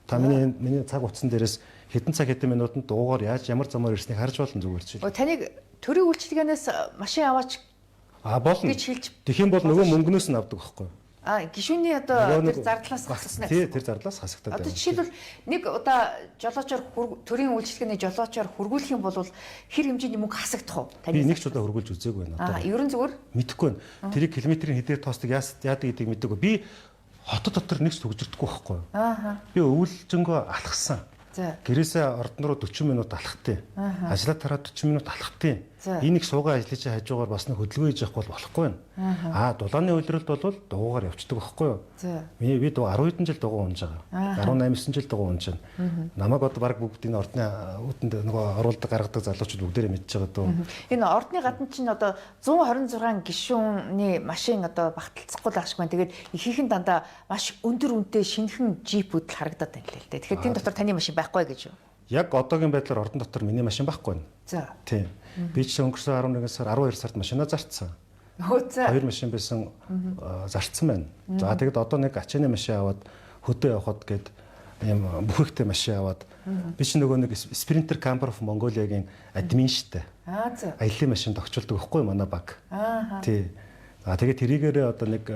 [SPEAKER 2] Та миний цаг утсан дээрээс хэдэн цаг хэдэн минутанд дугуугаар яаж ямар замаар ирснийг харж болно зүгээр чи.
[SPEAKER 1] Таныг төрийн үйлчилгээнээс машин аваач
[SPEAKER 2] болно
[SPEAKER 1] гэж хэлж.
[SPEAKER 2] Тэгэх юм бол нөгөө мөнгнөөс нь авдаг байхгүй юу?
[SPEAKER 1] Гишүүний одоо тэр зардлаас хасагдана.
[SPEAKER 2] Тий, тэр зардлаас хасагдаад байна.
[SPEAKER 1] Одоо жишээлбэл нэг удаа жолоочоор төрийн үйлчилгээний жолоочоор хургуулах юм бол хэр хэмжээний мөнгө хасагдах уу?
[SPEAKER 2] Би нэг ч удаа хургуулж үзээгүй байна одоо.
[SPEAKER 1] Ерөн зүгээр
[SPEAKER 2] мэдэхгүй байна. Тэрийг километрийн хэдээр тоостог яадаг гэдгийг мэдээгүй. Би хотод дотор нэг ч төгжирдэггүй байхгүй юу? Би өвлжөнгөө алхсан. Гэрээсээ ордон руу 40 минут алхахтай. Ажлаа тараад 40 минут алхахтай. Энийг суугаа ажлын чинь хажуугаар бас нэг хөдөлгөөн хийж явах бол болохгүй байна. Дулааны үйлрэлд бол дугуугаар явцдаг байхгүй юу? Би 10 хэдэн жил дугуй унж байгаа. 18 жил дугуй унж байна. Намайг одоо баг бүгдийн ордны үүтэнд нөгөө оруулдаг гаргадаг залуучууд бүгдээрээ мэдчихэж байгаа дөө.
[SPEAKER 1] Энэ ордны гадна чинь одоо 126 гишүүний машин одоо багталцахгүй л ашиг байна. Тэгээд ихийнх нь дандаа маш өндөр үнэтэй шинэхэн джипүүд л харагдаад байна л дээ. Тэгэхээр тэн дотор таны машин байхгүй гэж юу?
[SPEAKER 2] Яг одоогийн байдлаар ордон дотор миний машин байхгүй байна. Тийм. Би ч өнгөрсөн 11 сар 12 сард машинаа зарцсан. 2 машин байсан зарцсан байна. За тэгэд одоо нэг ачааны машин аваад хөдөө явахад гээд юм бүхэхтэй машин аваад би ч нөгөө нэг Sprinter Camper of Mongolia-гийн админ штэ. Аялын машин тогтчулдаг байхгүй манай баг. Тий. Тэгээд тэрийгээрээ одоо нэг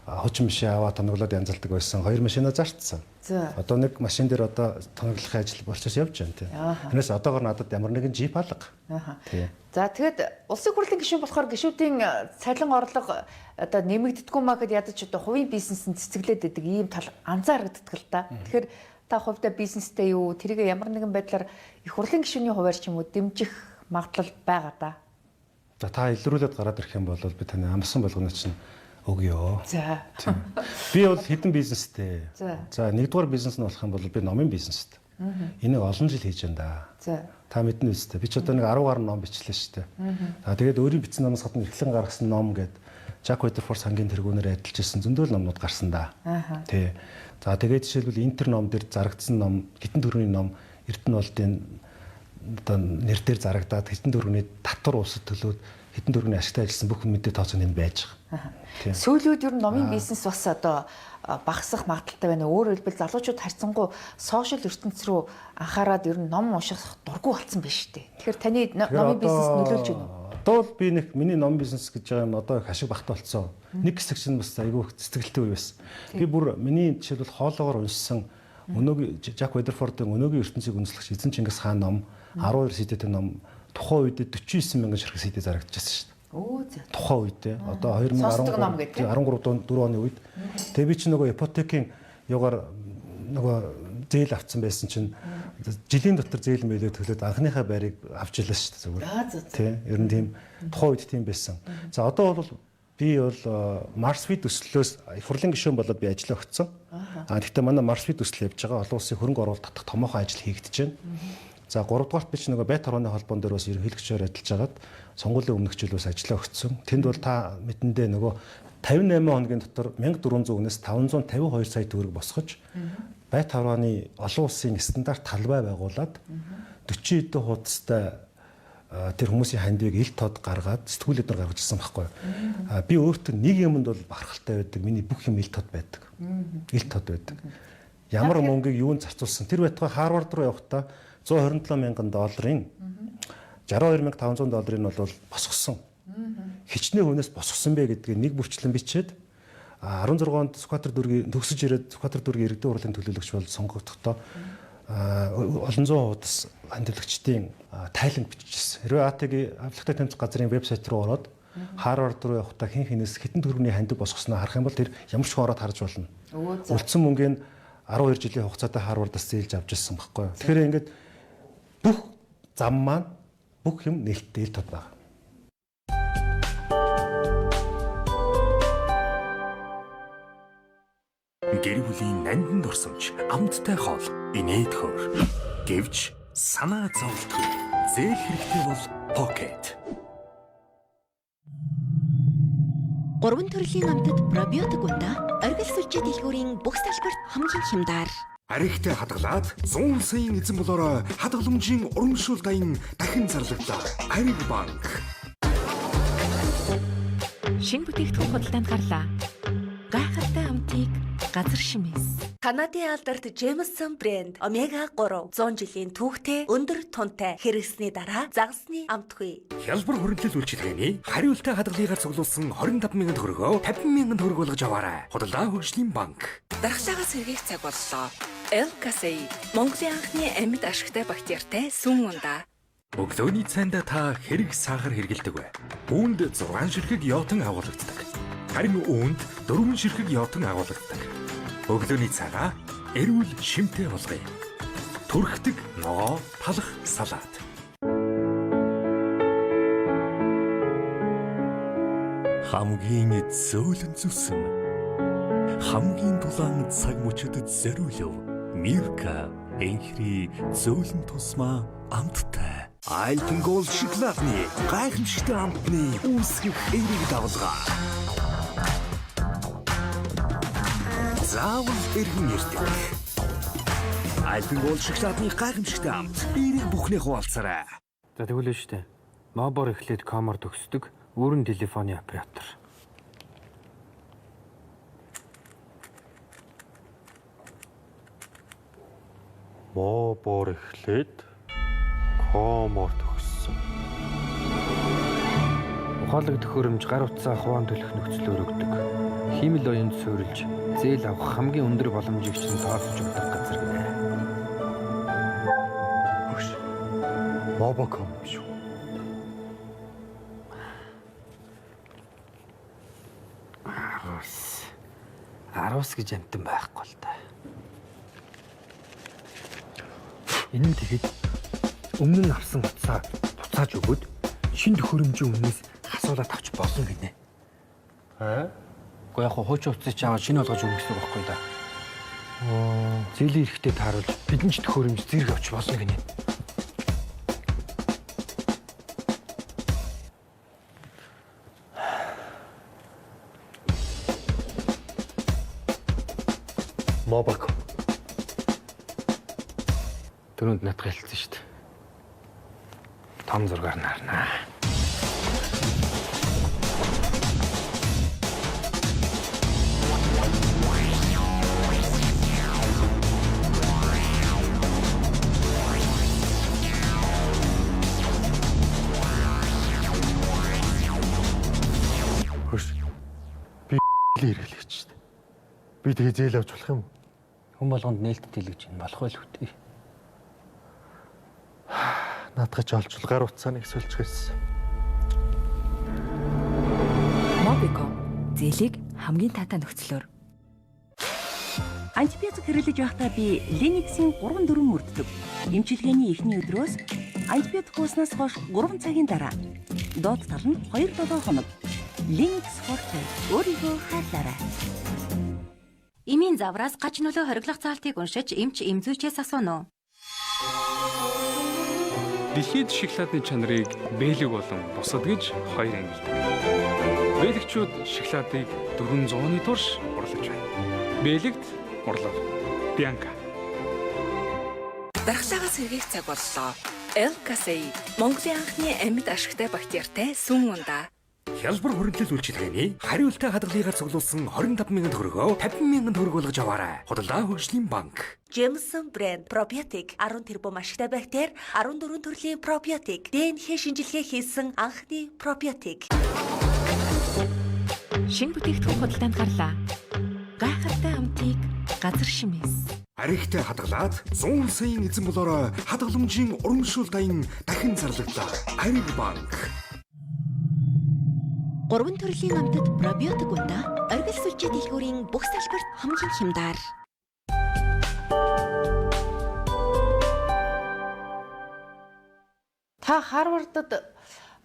[SPEAKER 2] хүчин машин аваад тоноглоод янзалдаг байсан 2 машина зарцсан.
[SPEAKER 1] За.
[SPEAKER 2] Одоо нэг машин дээр одоо тоноглохын ажил болчихсон явж байна тийм. Тэрнээс одоогоор надад ямар нэгэн жип алга. Тийм.
[SPEAKER 1] За тэгэд улсын хурлын гишүүн болохоор гишүүдийн цалин орлого одоо нэмэгддэггүй маа гэд ядаж одоо хувийн бизнесэнд цэцэглээд байдаг ийм тал анзаарэгддэг л да. Тэгэхээр та хувьдаа бизнестэй юу тэрийг ямар нэгэн байдлаар их хурлын гишүүний хуваар ч юм уу дэмжих магадлал байгаа да.
[SPEAKER 2] За та илрүүлээд гараад ирэх юм бол би таны амсан болгоно чинь өгье.
[SPEAKER 1] За.
[SPEAKER 2] Би бол хэдэн бизнестэй.
[SPEAKER 1] За.
[SPEAKER 2] Нэгдүгээр бизнес нь болох юм бол би номын бизнестэй. Энийг олон жил хийж байна да.
[SPEAKER 1] За.
[SPEAKER 2] Та мэднэ үстэй. Би ч одоо нэг 10 гаруй ном бичлээ шүү дээ. За тэгээд өөрийн бичсэн номоос гадна эрхлэн гаргасан ном гэдэг Jack Weatherford сангийн тэргүүнээр адилж ирсэн зөндөл номнууд гарсан да. Тий. За тэгээд жишээлбэл Интер ном дээр зарагдсан ном, Хитэн дөрвийн ном, Эрдэнэ болдын одоо нэр дээр зарагдаад Хитэн дөрвний татвар улсад төлөөд Хитэн дөрвний ашигтай ажилласан бүх мэдээ тооцоо нэм байж байгаа.
[SPEAKER 1] Сүүлүүд ер нь номын бизнес бас одоо багасах магадaltaй байна. Өөрөөр хэлбэл залуучууд харьцангуй сошиал ертөнц рүү анхаарад ер нь ном унших дурггүй болсон байна шүү дээ. Тэгэхээр таны номын бизнес нөлөөлж байна уу?
[SPEAKER 2] Одоо би нэг миний номын бизнес гэж байгаа юм одоо их ашиг багтаа болцсон. Нэг хэсэг чинь бас айгүй цэцгэлтэй үе байсан. Би бүр миний жишээлбэл хоолоогоор уншсан өнөөгийн Jack Weatherford-ын өнөөгийн ертөнцийг үндэслэгч Эзэн Чингис хаан ном 12 CD-тэй ном тухайн үед 49 мянган ширхэг CD зарагдчихсан шүү дээ.
[SPEAKER 1] Оо за.
[SPEAKER 2] Тухайн үед одоо 2013 4 оны үед тэгээ би чи нөгөө ипотекийн югаар нөгөө зээл авцсан байсан чинь жилийн дотор зээл мэлээ төлөөд анхныхаа байрыг авч илээ шүү дээ зүгээр. Тий. Ер нь тийм тухайн үед тийм байсан. За одоо бол би бол Marsfeed төслөөс их хурлын гишүүн болоод би ажиллаа өгсөн. Гэхдээ манай Marsfeed төсөл явж байгаа олон улсын хөрөнгө оруулалт татах томоохон ажил хийгдэж байна. За 3 дугаарт би ч нөгөө байт хорооны холбоон дээр бас ерөнхийлөгчөөр ажиллаж хагаад сонгуулийн өмнөх жилээс ажиллаа өгсөн. Тэнд бол та мэдэндээ нөгөө 58 хоногийн дотор 1400-өөс 552 сая төгрөг босгож байт хорооны олон улсын стандарт талбай байгуулад 40 эдэн хуудастай тэр хүмүүсийн хандивыг ил тод гаргаад сэтгүүлээр гаргаж ирсэн байхгүй. Би өөртөө нэг юмд бол бахархалтай байдаг. Миний бүх юм ил тод байдаг. Ил тод байдаг. Ямар мөнгийг юунд зарцуулсан. Тэр байтугай Харвард руу явахдаа $127 мянган $62,500 нь бол босгосон. Хичнээн хүнээс босгосон бэ гэдгийг нэг бүрчлэн бичээд 16 онд Скватер дүүргийн төгсөж ирээд Скватер дүүргийн иргэдийн хурлын төлөөлөгч бол сонгогдохдоо олон зуун хуудас хандлагчдын тайланд биччихсэн. Хэрвээ АТГ авлагтай тэмцэх газрын вебсайт руу ороод Харвард руу явахдаа хэн хинээс хитэн төгрөгийн хандив босгосноо харах юм бол тэр ямар ч ороод харж болно. Үлдсэн мөнгөний 12 жилийн хугацаатай Харвардаас зээлж авч ирсэн байхгүй юу. Тэгэхээр ингээд бүх зам маань бүх юм нээлттэй ил тод байна.
[SPEAKER 3] Гэр бүлийн нандин дурсамж амттай хоол инээд хөр. Гэвч санаа зовлтгүй. Зээл хэрэгтэй бол Pocket.
[SPEAKER 4] 3 төрлийн амтад пробиотик унда оргил сүлжээ дэлгүүрийн бүх салбарт хамгийн хямдар.
[SPEAKER 3] Аригтай хадгалаад 100 саяын эзэн болороо хадгаламжийн урамшуул дайн дахин зарлагдлаа. Ариг банк.
[SPEAKER 4] Шинэ бүтээгдэхүүн худалдаанд гарлаа. Гайхалтай амтыг газар шимээс.
[SPEAKER 5] Канадын алдарт Jameson брэнд Омега 3 100 жилийн түүхтэй өндөр тунтай хэрэгсний дараа загасны амтгүй.
[SPEAKER 3] Хялбар хөрөнгөлөл үйлчилгээний хариултаа хадгалыгаар цуглуулсан 25 мянган төгрөгөө 50 мянган төгрөг болгож аваарай. Худалдаа хөгжлийн банк.
[SPEAKER 5] Дархлаагаас сэргийх цаг боллоо. L-Casei Монголын анхны амьд ашигтай бактериатай сүм унда.
[SPEAKER 3] Өглөөний цайнд та хэрэг сахар хэргэлдэг вэ? Үүнд 6 ширхэг йотон агуулгаддаг. Харин үүнд 4 ширхэг йотон агуулгаддаг. Өглөөний цагаа эрүүл шимтэй болгоё. Түрхдэг ногоо талах салаад. Хамгийн зөөлөн зүсэн. Хамгийн дулаан цаг мөчөд зориулв. Мирка энхри зөөлөн тусмаа амттай. Альпен голд шоколадны гайхамшигтай амтны үүсгэх эерэг давлгаа. Заавал эргэн ирдэг. Альпен голд шоколадны гайхамшигтай амт эерэг бүхнээ хуваалцаарай.
[SPEAKER 6] За тэгвэл нь штэ. Мобор эхлээд комор төгсдөг өөрөн телефоны оператор.
[SPEAKER 7] Мобор эхлээд комор төгссөн.
[SPEAKER 6] Ухаалаг төхөөрөмж гар утсаа хуваан төлөх нөхцөл өргөдөг. Хиймэл оюунд суурилж зээл авах хамгийн өндөр боломжийг чинь тооцож өгдөг газар гинэ.
[SPEAKER 7] Хөш. Мобоком шүү.
[SPEAKER 6] Аруус гэж амтан байхгүй л да. Энэ нь тэгэхэд өмнө нь авсан утсаа буцааж өгөөд шин төхөөрөмжийн өмнөөс асуулаад авч болно гинэ. Уу яг хуучин утсыг чи аваад шинэ олгож өгөх гэсэн үг байхгүй да. Зээлийн эрэхтэй тааруулж бидний ч төхөөрөмж зэрэг авч болно гинэ.
[SPEAKER 7] Мобоком.
[SPEAKER 6] Түрүүнд надад хэлсэн шүү дээ. Том зургаар нарнаа.
[SPEAKER 7] Хөш. Би хэрэглэж шүү дээ. Би тэгээ зээл авч болох юм уу?
[SPEAKER 6] Хүн болгонд нээлттэй хэлгэж ин болох байл хөтэй.
[SPEAKER 7] Наадах ч олжул гар утсааныг сольчихсан.
[SPEAKER 8] Мобиком зээлийг хамгийн таатай нөхцлөөр. Антибиотик хэрэглэж байхдаа би Linux-ийн 3-4 мөрддөг. Эмчилгээний эхний өдрөөс антибиотик ууснаас хойш 3 цагийн дараа доод тал нь 2-7 хоног. Linux Forte өөрийгөө хайрлаарай.
[SPEAKER 9] Эмийн завраас гач нөлөө хориглох цаалтыг уншиж эмч эмзүүчээс асууно.
[SPEAKER 10] Дэлхийд шоколадны чанарыг бэлэг болон бусад гэж хоёр ангилдаг. Бэлэгчүүд шоколадыг 400-ны турш урлаж байна. Бэлэгт урлав. Бианка.
[SPEAKER 8] Дархлаагаас сэргийх цаг боллоо. L-Casei Монголын анхны амьд ашигтай бактеритай сүм ундаа.
[SPEAKER 3] Хялбар хөрөнгөлөл үйлчилгээний хариултаа хадгалыгаар цуглуулсан 25,000 төгрөгөө 50,000 төгрөг болгож аваарай. Худалдаа хөгжлийн банк.
[SPEAKER 5] Jameson брэнд пробиотик 10 тэрбум ашигтай бактери, 14 төрлийн пробиотик, ДНХ шинжилгээ хийсэн анхны пробиотик.
[SPEAKER 4] Шинэ бүтээгдэхүүн худалдаанд гарлаа. Гайхалтай амтыг газар шимээс.
[SPEAKER 3] Аригтай хадгалаад 100 саяын эзэн болороо хадгаламжийн урамшуул дайн дахин зарлагдлаа. Ариг банк.
[SPEAKER 4] 3 төрлийн амтад пробиотик ундаа оргил сүлжээ дэлгүүрийн бүх салбарт хамгийн хямдар.
[SPEAKER 1] Та Харвардд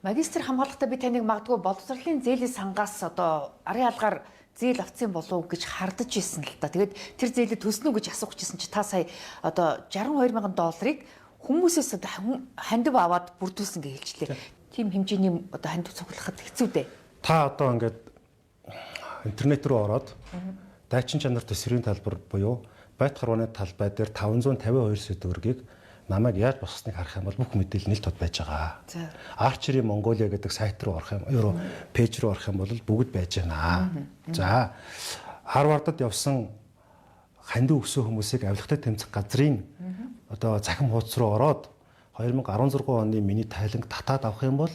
[SPEAKER 1] магистр хамгаалалтаа би таныг магадгүй боловсролын зээлийн сангаас одоо арын алгаар зээл авсан болов уу гэж хардаж ирсэн л та. Тэгээд тэр зээлээ төлснө үү гэж асуух гэсэн чи та сая одоо $62,000 хүмүүсээс одоо хандив аваад бүрдүүлсэн гэж хэлжлээ. Тийм хэмжээний одоо хандив цуглахад хэцүү дээ.
[SPEAKER 2] Та одоо ингээд интернет рүү ороод дайчин чанар төсвөрийн талбар буюу байт гарууны талбай дээр 552 сая төгрөгийг намайг яаж босгосныг харах юм бол бүх мэдээлэл нэлт тод байж байгаа. Archery Mongolia гэдэг сайт руу орох юм, пэйж рүү орох юм бол бүгд байж байна. За Харвардд явсан хандив өгсөн хүмүүсийг авилгатай тэмцэх газрын одоо захим хуудас руу ороод 2016 оны миний тайланг татаад авах юм бол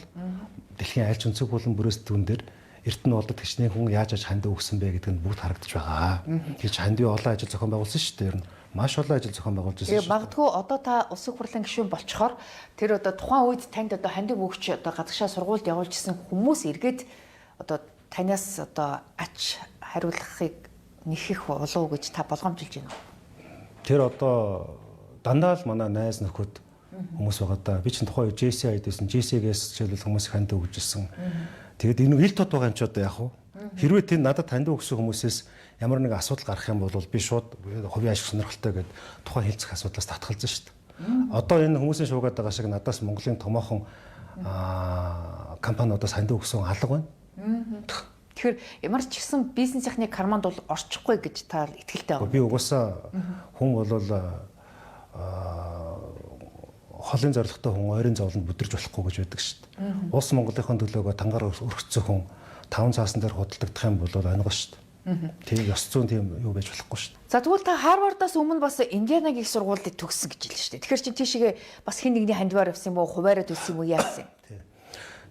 [SPEAKER 2] дэлхийн айлч өнцөг болон бүрээсдгүүн дээр Эрдэнэ болдод хичнээн хүн яаж хандив өгсөн бэ гэдэг нь бүгд харагдаж байгаа. Тэгж хандив олон ажил зохион байгуулсан шүү дээ. Ер нь маш олон ажил зохион байгуулж байсан шүү.
[SPEAKER 1] Магадгүй одоо та улс их хурлын гишүүн болчхоор тэр одоо тухайн үед танд одоо хандив өгч одоо гадагшаа сургуульд явуулж исэн хүмүүс эргээд одоо танаас одоо ач хариулахыг нэхэх болов уу гэж та болгоомжилж байна уу?
[SPEAKER 2] Тэр одоо дандаа л манай найз нөхөд хүмүүс байгаа да. Би чинь тухайн үед JCI дэсэн JCI-гээс жишээлбэл хүмүүс хандив өгжсэн. Тэгээд энэ ил тод байгаа юм ч одоо яах вэ? Хэрвээ тийм надад хандив өгсөн хүмүүсээс ямар нэг асуудал гарах юм бол би шууд хувийн ашиг сонирхолтой гэд тухайн хэлцэх асуудлаас татгалзсан шүү дээ. Одоо энэ хүмүүсийн шуугаад байгаа шиг надаас Монголын томоохон компаниудаас хандив өгсөн алга байна.
[SPEAKER 1] Тэгэхээр ямар ч гэсэн бизнесийнхний карманд бол орчихгүй гэж та итгэлтэй байна.
[SPEAKER 2] Би угаасаа хүн болвол холын зорилготой хүн ойрын зовлонд бүдэрж болохгүй гэж байдаг шүү дээ. Улс Монголынхон төлөөгөө тангаар өргөцсөн хүн 5 цаасан дээр худалдагдах юм бол ангой шүү дээ. Тийм ёс зүйн тийм юу байж болохгүй шүү дээ.
[SPEAKER 1] За тэгвэл та Харвардаас өмнө бас Индианаг их сургуулийг төгссөн гэж хэлсэн шүү дээ. Тэгэхээр чи тийшээ бас хин нэгний хандиваар явсан юм уу, хуваараа төлсөн юм уу яасан юм?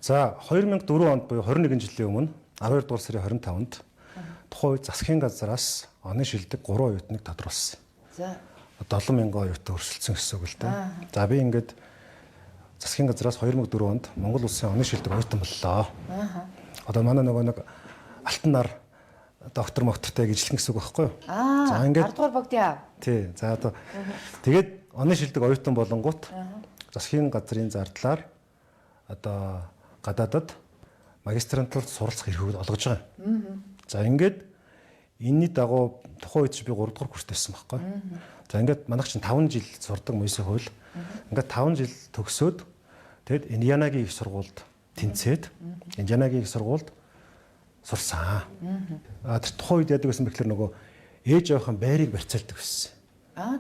[SPEAKER 2] За 2004 онд буюу 21 жилийн өмнө 12 дугаар сарын 25-нд тухайн үед засгийн газраас оны шилдэг 3 оюутныг тодруулсан.
[SPEAKER 1] За
[SPEAKER 2] 7000 оюутан өрсөлдсөн гэсэн үг л да. За би ингээд засгийн газраас 2004 онд Монгол улсын оны шилдэг оюутан боллоо. Одоо манай нөгөө нэг алтан нар доктор моктортай гижлэн гэсэн үг байхгүй юу?
[SPEAKER 1] За ингээд 10 дугаар богдъё.
[SPEAKER 2] Тий. За одоо тэгээд оны шилдэг оюутан болонгууд засгийн газрын зардлаар одоо гадаадад магистрантурт суралцах эрхийг олгож байгаа. За ингээд энэний дагуу тухайн үед би 3 дугаар курст байсан байхгүй. За ингээд манайх чинь 5 жил сурдаг мөсийн хууль. Ингээд 5 жил төгсөөд тэгэд Индианагийн их сургуульд тэнцээд Индианагийн их сургуульд сурсан. Тэр тухайн үед яадаг гэсэн бэхлээр нөгөө ээж аваахан байрыг барьцаалдаг байсан.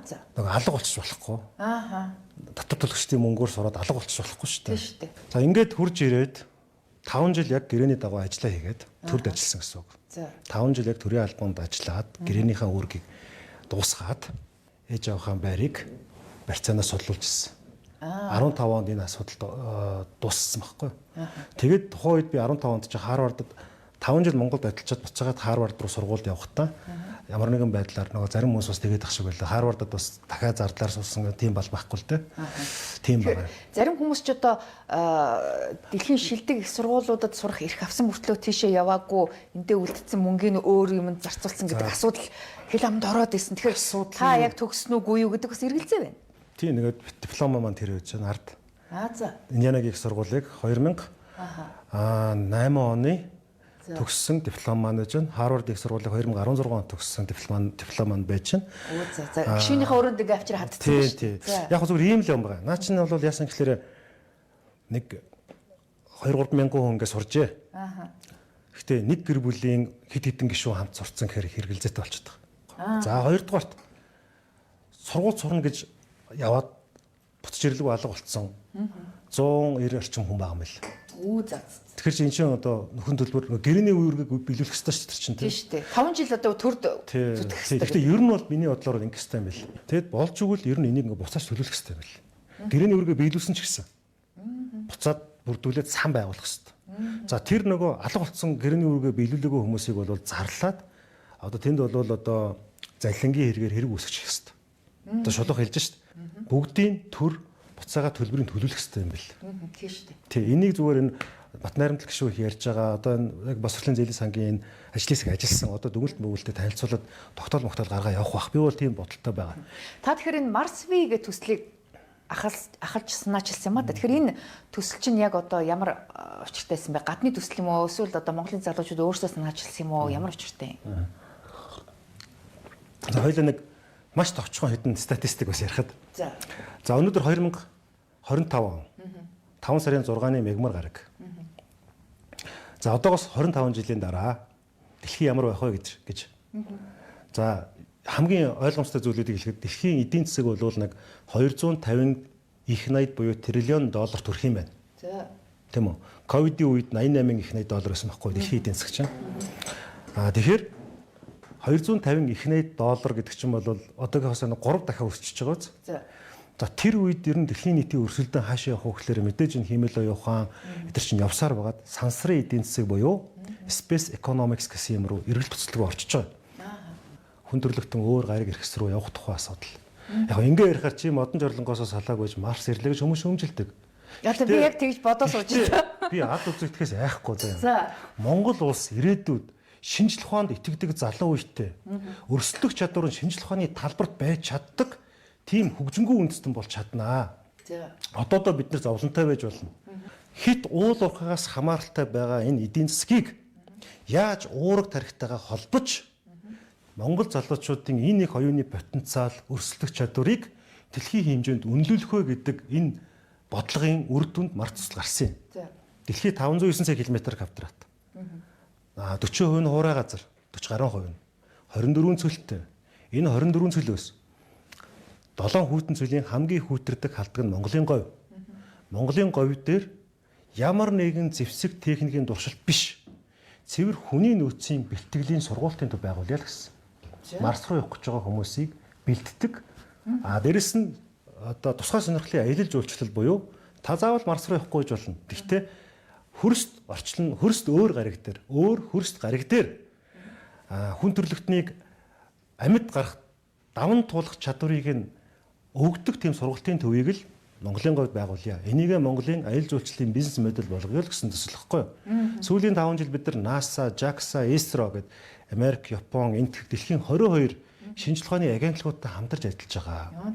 [SPEAKER 1] За.
[SPEAKER 2] Нөгөө алга болчих болохгүй. Татвар төлөгчдийн мөнгөөр сураад алга болчих болохгүй шүү дээ.
[SPEAKER 1] Тийм шүү дээ.
[SPEAKER 2] За ингээд хурж ирээд 5 жил яг гэрээний дагуу ажиллаа хийгээд төрд ажилласан гэсэн үг.
[SPEAKER 1] За.
[SPEAKER 2] 5 жил яг төрийн албанд ажиллаад гэрээнийхээ үүргийг дуусгаад ээж аваахаа байрыг барьцаанаас судлуулж ирсэн. 15 онд энэ асуудал дууссан байхгүй. Тэгээд тухайн үед би 15 онд чи Харвардд 5 жил Монголд ажиллаад буцаагаад Харвард руу сургуульд явахдаа ямар нэгэн байдлаар нөгөө зарим хүмүүс бас тэгээд ах шиг байлаа. Харвардд бас дахиад зардлаар суусан тийм бол байхгүй л дээ. Тийм байна.
[SPEAKER 1] Зарим хүмүүс ч одоо дэлхийн шилдэг их сургуулиудад сурах эрх авсан мөртлөө тийшээ яваагүй эндээ үлдсэн мөнгөний өөр юмд зарцуулсан гэдэг асуудал хэл амд ороод исэн. Тэгэхээр та яг төгснө үгүй юу гэдэг бас эргэлзээ байна.
[SPEAKER 2] Тийм тэгээд диплома маань тэр байж байна ард.
[SPEAKER 1] За.
[SPEAKER 2] Индианагийн их сургуулийг 2008 оны төгссөн диплом маань байж байна. Харвард их сургуулийг 2016 онд төгссөн диплом маань байж байна.
[SPEAKER 1] За. Гишүүнийхээ өрөөнд ингээ авчир хатдсан
[SPEAKER 2] шүү дээ. Яг зүгээр ийм л юм байна. Наа чинь бол яасан гэхээр нэг 2-3 мянган хүн ингээ суржээ. Гэхдээ нэг гэр бүлийн хэд хэдэн гишүүн хамт сурцсан гэхээр хэрэгэлзээтэй болчиход байгаа. За хоёрдугаарт сургууль сурна гэж яваад буцаж ирлгүй алга болцсон. 190 орчим хүн байгаа юм л. Тэгэхээр чи энэ чинь одоо нөхөн төлбөр гэрээний үүргийг биелүүлэх ёстой шүү дээ чинь тийм
[SPEAKER 1] шүү дээ. 5 жил одоо төрд зүтгэх ёстой.
[SPEAKER 2] Гэхдээ ер нь бол миний бодлоор ингэх ёстой юм байл. Тэгэд болж игэл ер нь энийг ингээ буцааж төлөвлөх ёстой юм байл. Гэрээний үүргээ биелүүлсэн ч гэсэн буцаад бүрдүүлээд сан байгуулах ёстой. За тэр нөгөө алга болцсон гэрээний үүргээ биелүүлээгүй хүмүүсийг бол зарлаад одоо тэнд бол одоо залингийн хэрэгээр хэрэг үүсгэж ёстой. Одоо шулуух хэлж шүү дээ. Бүгдийн төр буцаага төлбөрийн төлөвлөх ёстой юм байл.
[SPEAKER 1] Тийм шүү дээ.
[SPEAKER 2] Тий, энийг зүгээр энэ Бат найрамдал гишүүн ярьж байгаа одоо яг Босрлын зээлийн сангийн ажлын хэсэг ажилласан одоо дүгнэлт мөгөлтэй танилцуулаад тогтоол могтоол гаргаа явах бах. Би бол тийм бодолтой байгаа.
[SPEAKER 1] Та тэгэхээр энэ Марс V гэх төслийг ахалж санаачилсан юм а. Тэгэхээр энэ төсөл чинь яг одоо ямар учиртайсан бэ? Гадны төсөл юм уу? Эсвэл одоо Монголын залуучууд өөрсдөө санаачилсан юм уу? Ямар учиртай юм?
[SPEAKER 2] За хоёул нэг маш товчхон хэдэн статистик бас ярихад. За өнөөдөр 2025 он 5 сарын 6-ны мегмар гараг. За одоогоос 25 жилийн дараа дэлхий ямар байх вэ гэж. За хамгийн ойлгомжтой зүйлүүдийг хэлэхэд дэлхийн эдийн засаг бол нэг 250 их найд буюу триллион доллар төрөх юм байна. За. Тийм үү? Ковидын үед 88 их найд доллар байсан байхгүй дэлхийн эдийн засаг чинь. Тэгэхээр 250 их найд доллар гэдэг чинь бол одоогоос 3 дахин өсчихөж байгаа биз? За. За тэр үед ер нь дэлхийн нийтийн өрсөлдөөн хаашаа явах вэ гэхээр мэдээж энэ хэмээл оюухан эдгээр чинь явсаар байгаад сансрын эдийн засаг буюу space economics гэсэн юм руу эргэл туцалдгаа орчиж байгаа. Хүн төрөлхтөн өөр гариг эрхэс рүү явах тухай асуудал. Яг ингээ ярихаар чи модон жорлонгоосоо салаагүйж Марс ирлээ гэж хүмүүс шөмжилдэг.
[SPEAKER 1] Яг би яг тэгж бодоо сууж байна.
[SPEAKER 2] Би ад үзэгдэхээс айхгүй заа. Монгол улс ирээдүйд шинжлэх ухаанд итгэдэг залуу үетэй өрсөлдөх чадвар нь шинжлэх ухааны талбарт байж чаддаг тийм хөгжингүү үндэстэн болж чаднаа. Одоо бид нар зовлонтой байж болно. Хит уул уурхагаас хамааралтай байгаа энэ эдийн засгийг яаж уураг тарихтайгаа холбож Монгол залуучуудын энэ их оюуны потенциал, өрсөлдөх чадварыг дэлхийн хэмжээнд үнэлүүлэх вэ гэдэг энэ бодлогын үр дүнд Марс төсөл гарсан юм. Дэлхийд 509 сая км квадрат. 40% нь хуурай газар, 40 гаруй хувь нь 24 цөлтэй. Энэ 24 цөлөөс 7 хүйтэн цөлийн хамгийн хүйтэрдэг халдаг нь Монголын говь. Монголын говь дээр ямар нэгэн зэвсэг техникийн дуршилт биш. Цэвэр хүний нөөцийн бэлтгэлийн сургуулийн төв байгуулъя л гэсэн. Марс руу явах гэж байгаа хүмүүсийг бэлддэг. Дээрэс нь одоо тусгай сонирхлын аялал жуулчлал буюу та заавал Марс руу явахгүй гэж болно. Гэхдээ хөрст орчлон хөрст өөр гариг дээр хүн төрлөختнийг амьд гарах даван туулах чадварыг нь өгдөг тийм сургалтын төвийг л Монголын говьд байгуулъя. Энийг Монголын аялал жуулчлалын бизнес модель болгоё л гэсэн төсөл хэвгүй юу. Сүүлийн 5 жил бид нар NASA, JAXA, ISRO гэдэг Америк, Япон, энтх дэлхийн 22 шинжлэх ухааны агентлагуудтай хамтарч ажиллаж байгаа.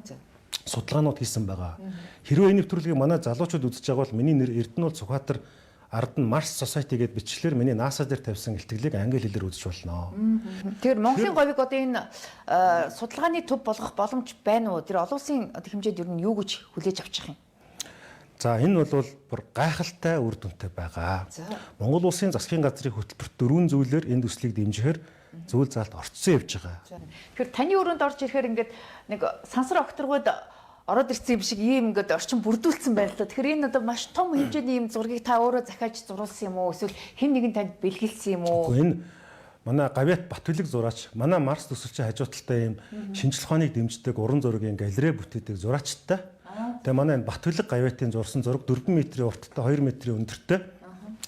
[SPEAKER 2] Судалгаанууд хийсэн байгаа. Хэрвээ энэ нэвтрүүлгийг манай залуучууд үзэж байгаа бол миний нэр Эрдэнэт Цухатар ард нь Mars Society гэдэг бичлэлээр миний NASA дээр тавьсан илтгэлийг англи хэлээр үзэж болно.
[SPEAKER 1] Тэгэхээр Монголын говийг одоо энэ судалгааны төв болгох боломж байна уу? Тэр олон улсын хэмжээнд ер нь юу гэж хүлээж авчих юм?
[SPEAKER 2] За энэ бол бүр гайхалтай үр дүнтэй байгаа. Монгол улсын засгийн газрын хөтөлбөрт 4 зүйлээр энэ төслийг дэмжихээр зүйл заалт орцсон явж байгаа.
[SPEAKER 1] Тэгэхээр таны өрөөнд орж ирэхээр ингээд нэг сансар окторгууд ороод ирсэн юм шиг ийм ингээд орчин бүрдүүлсэн байна л да. Тэгэхээр энэ одоо маш том хэмжээний ийм зургийг та өөрөө захиаж зуруулсан юм уу? Эсвэл хэн нэгэн танд бэлгэлсэн юм уу?
[SPEAKER 2] Энэ манай Гавьяат Батүлэг зураач, манай Марс төсөлчийн хажууталтай ийм шинжлэх ухааныг дэмждэг уран зургийн галерей бүтээдэг зураачтай. Тэгээ манай энэ Батүлэг Гавьяатын зурсан зураг 4 метрийн урттай, 2 метрийн өндөртэй.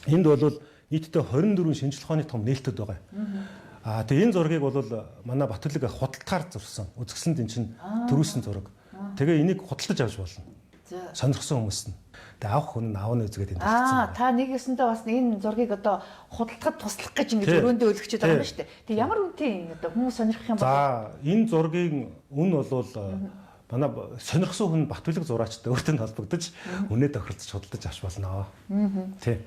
[SPEAKER 2] Энд бол нийтдээ 24 шинжлэх ухааны том нээлтүүд байгаа. Тэгээ энэ зургийг бол манай Батүлэг худалдаар зурсан. Үзэсгэлэнт энэ чинь төрүүлсэн зураг. Тэгээ энийг худалдаж авч болно. Сонирхсон хүмүүс нь. Тэгээ авах хүн нь аавны үзгээд энэ тавьчихсан.
[SPEAKER 1] Та нэг ёсондоо бас энэ зургийг одоо худалдахад туслах гэж ингэж өрөөндөө өлгчээд байгаа юм шүү дээ. Тэгээ ямар үнэтэй одоо хүмүүс сонирхох юм бол
[SPEAKER 2] энэ зургийн үн бол манай сонирхсон хүн Батүлэг зураачтай өөртөө холбогдож үнэ тохиролцож худалдаж авч болно. Тий.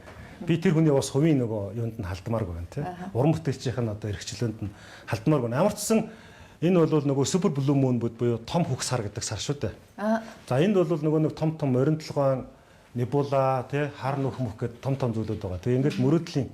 [SPEAKER 2] Би тэр хүний бас хувийн нөгөө юунд нь халдмааргүй байна тий. Уран бүтээлчийн одоо эрхчлөөнд нь халдмааргүй. Ямар ч гэсэн энэ бол нөгөө супер блүү мун буюу том хөх сар гэдэг сар шүү дээ. За энд бол нөгөө нэг том морин толгойн небула тий хар нүх мөх гэдэг том зүйлүүд байгаа. Тэгээ ингээд мөрөөдлийн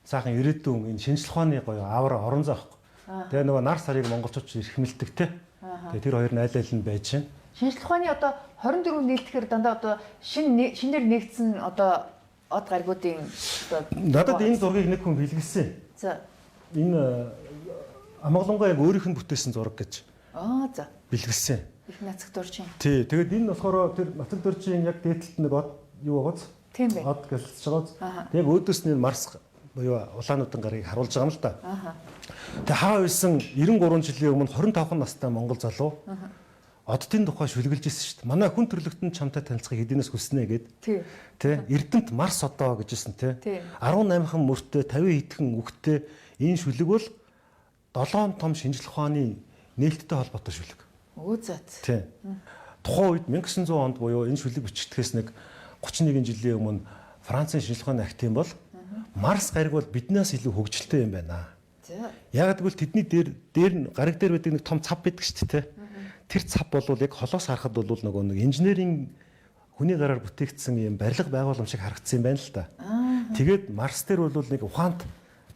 [SPEAKER 2] цаахан ирээдүйн энэ шинжлэх ухааны гоё аваар орон зай авахгүй. Тэгээ нөгөө нар сарыг монголчууд эрхмэлдэг тий. Тэгээ тэр хоёр нь аль аль нь байж байна.
[SPEAKER 1] шинжлэх ухааны одоо 24 нийлдэхээр дандаа одоо шинээр нэгдсэн одоо од гаргуудын одоо
[SPEAKER 2] надад энэ зургийг нэг хүн бэлгэлсэн.
[SPEAKER 1] За
[SPEAKER 2] энэ амгалангаа яг өөрийнх нь бүтээсэн зураг гэж.
[SPEAKER 1] За.
[SPEAKER 2] Бэлгэлсэн.
[SPEAKER 1] Их нацаг дурчин.
[SPEAKER 2] Тий, тэгээд энэ болохоор тэр нацаг дурчин яг дээдлэлт нэг од юу байгааз?
[SPEAKER 1] Тийм бай.
[SPEAKER 2] Од гэлж байгааз. Яг өөдөөс нь Марс буюу улаануудын гарыг харуулж байгаа юм л да. Тэгээд хаа байсан 93 жилийн өмнө 25 настай монгол залуу оддын тухай шүлгэлж ирсэн шүү дээ. Манай хүн төрлөختөнд чамтай танилцахыг хэдийнээс хүснэ гэд. Тий. Эрдэнэт Марс одоо гэжсэн тий. 18хан мөртөө 50 хэдхэн үгтэй энэ шүлэг бол 7 том шинжлэх ухааны нээлттэй холбоотой шүлэг.
[SPEAKER 1] Зат.
[SPEAKER 2] Тий. Тухайн үед 1900 онд буюу энэ шүлэг бичигдэхээс нэг 31 жилийн өмнө Францын шинжлэх ухааны актын бол Марс гариг бол биднээс илүү хөгжилтэй юм байна. Яг гэвэл тэдний дээр гариг дээр байдаг нэг том цав байдаг шүү дээ. Тэр цав бол яг холоос харахад бол нөгөө нэг инженерийн хүний гараар бүтээгдсэн юм барилга байгууламж шиг харагдсан юм байна л да. Тэгээд Марс дээр бол нэг ухаант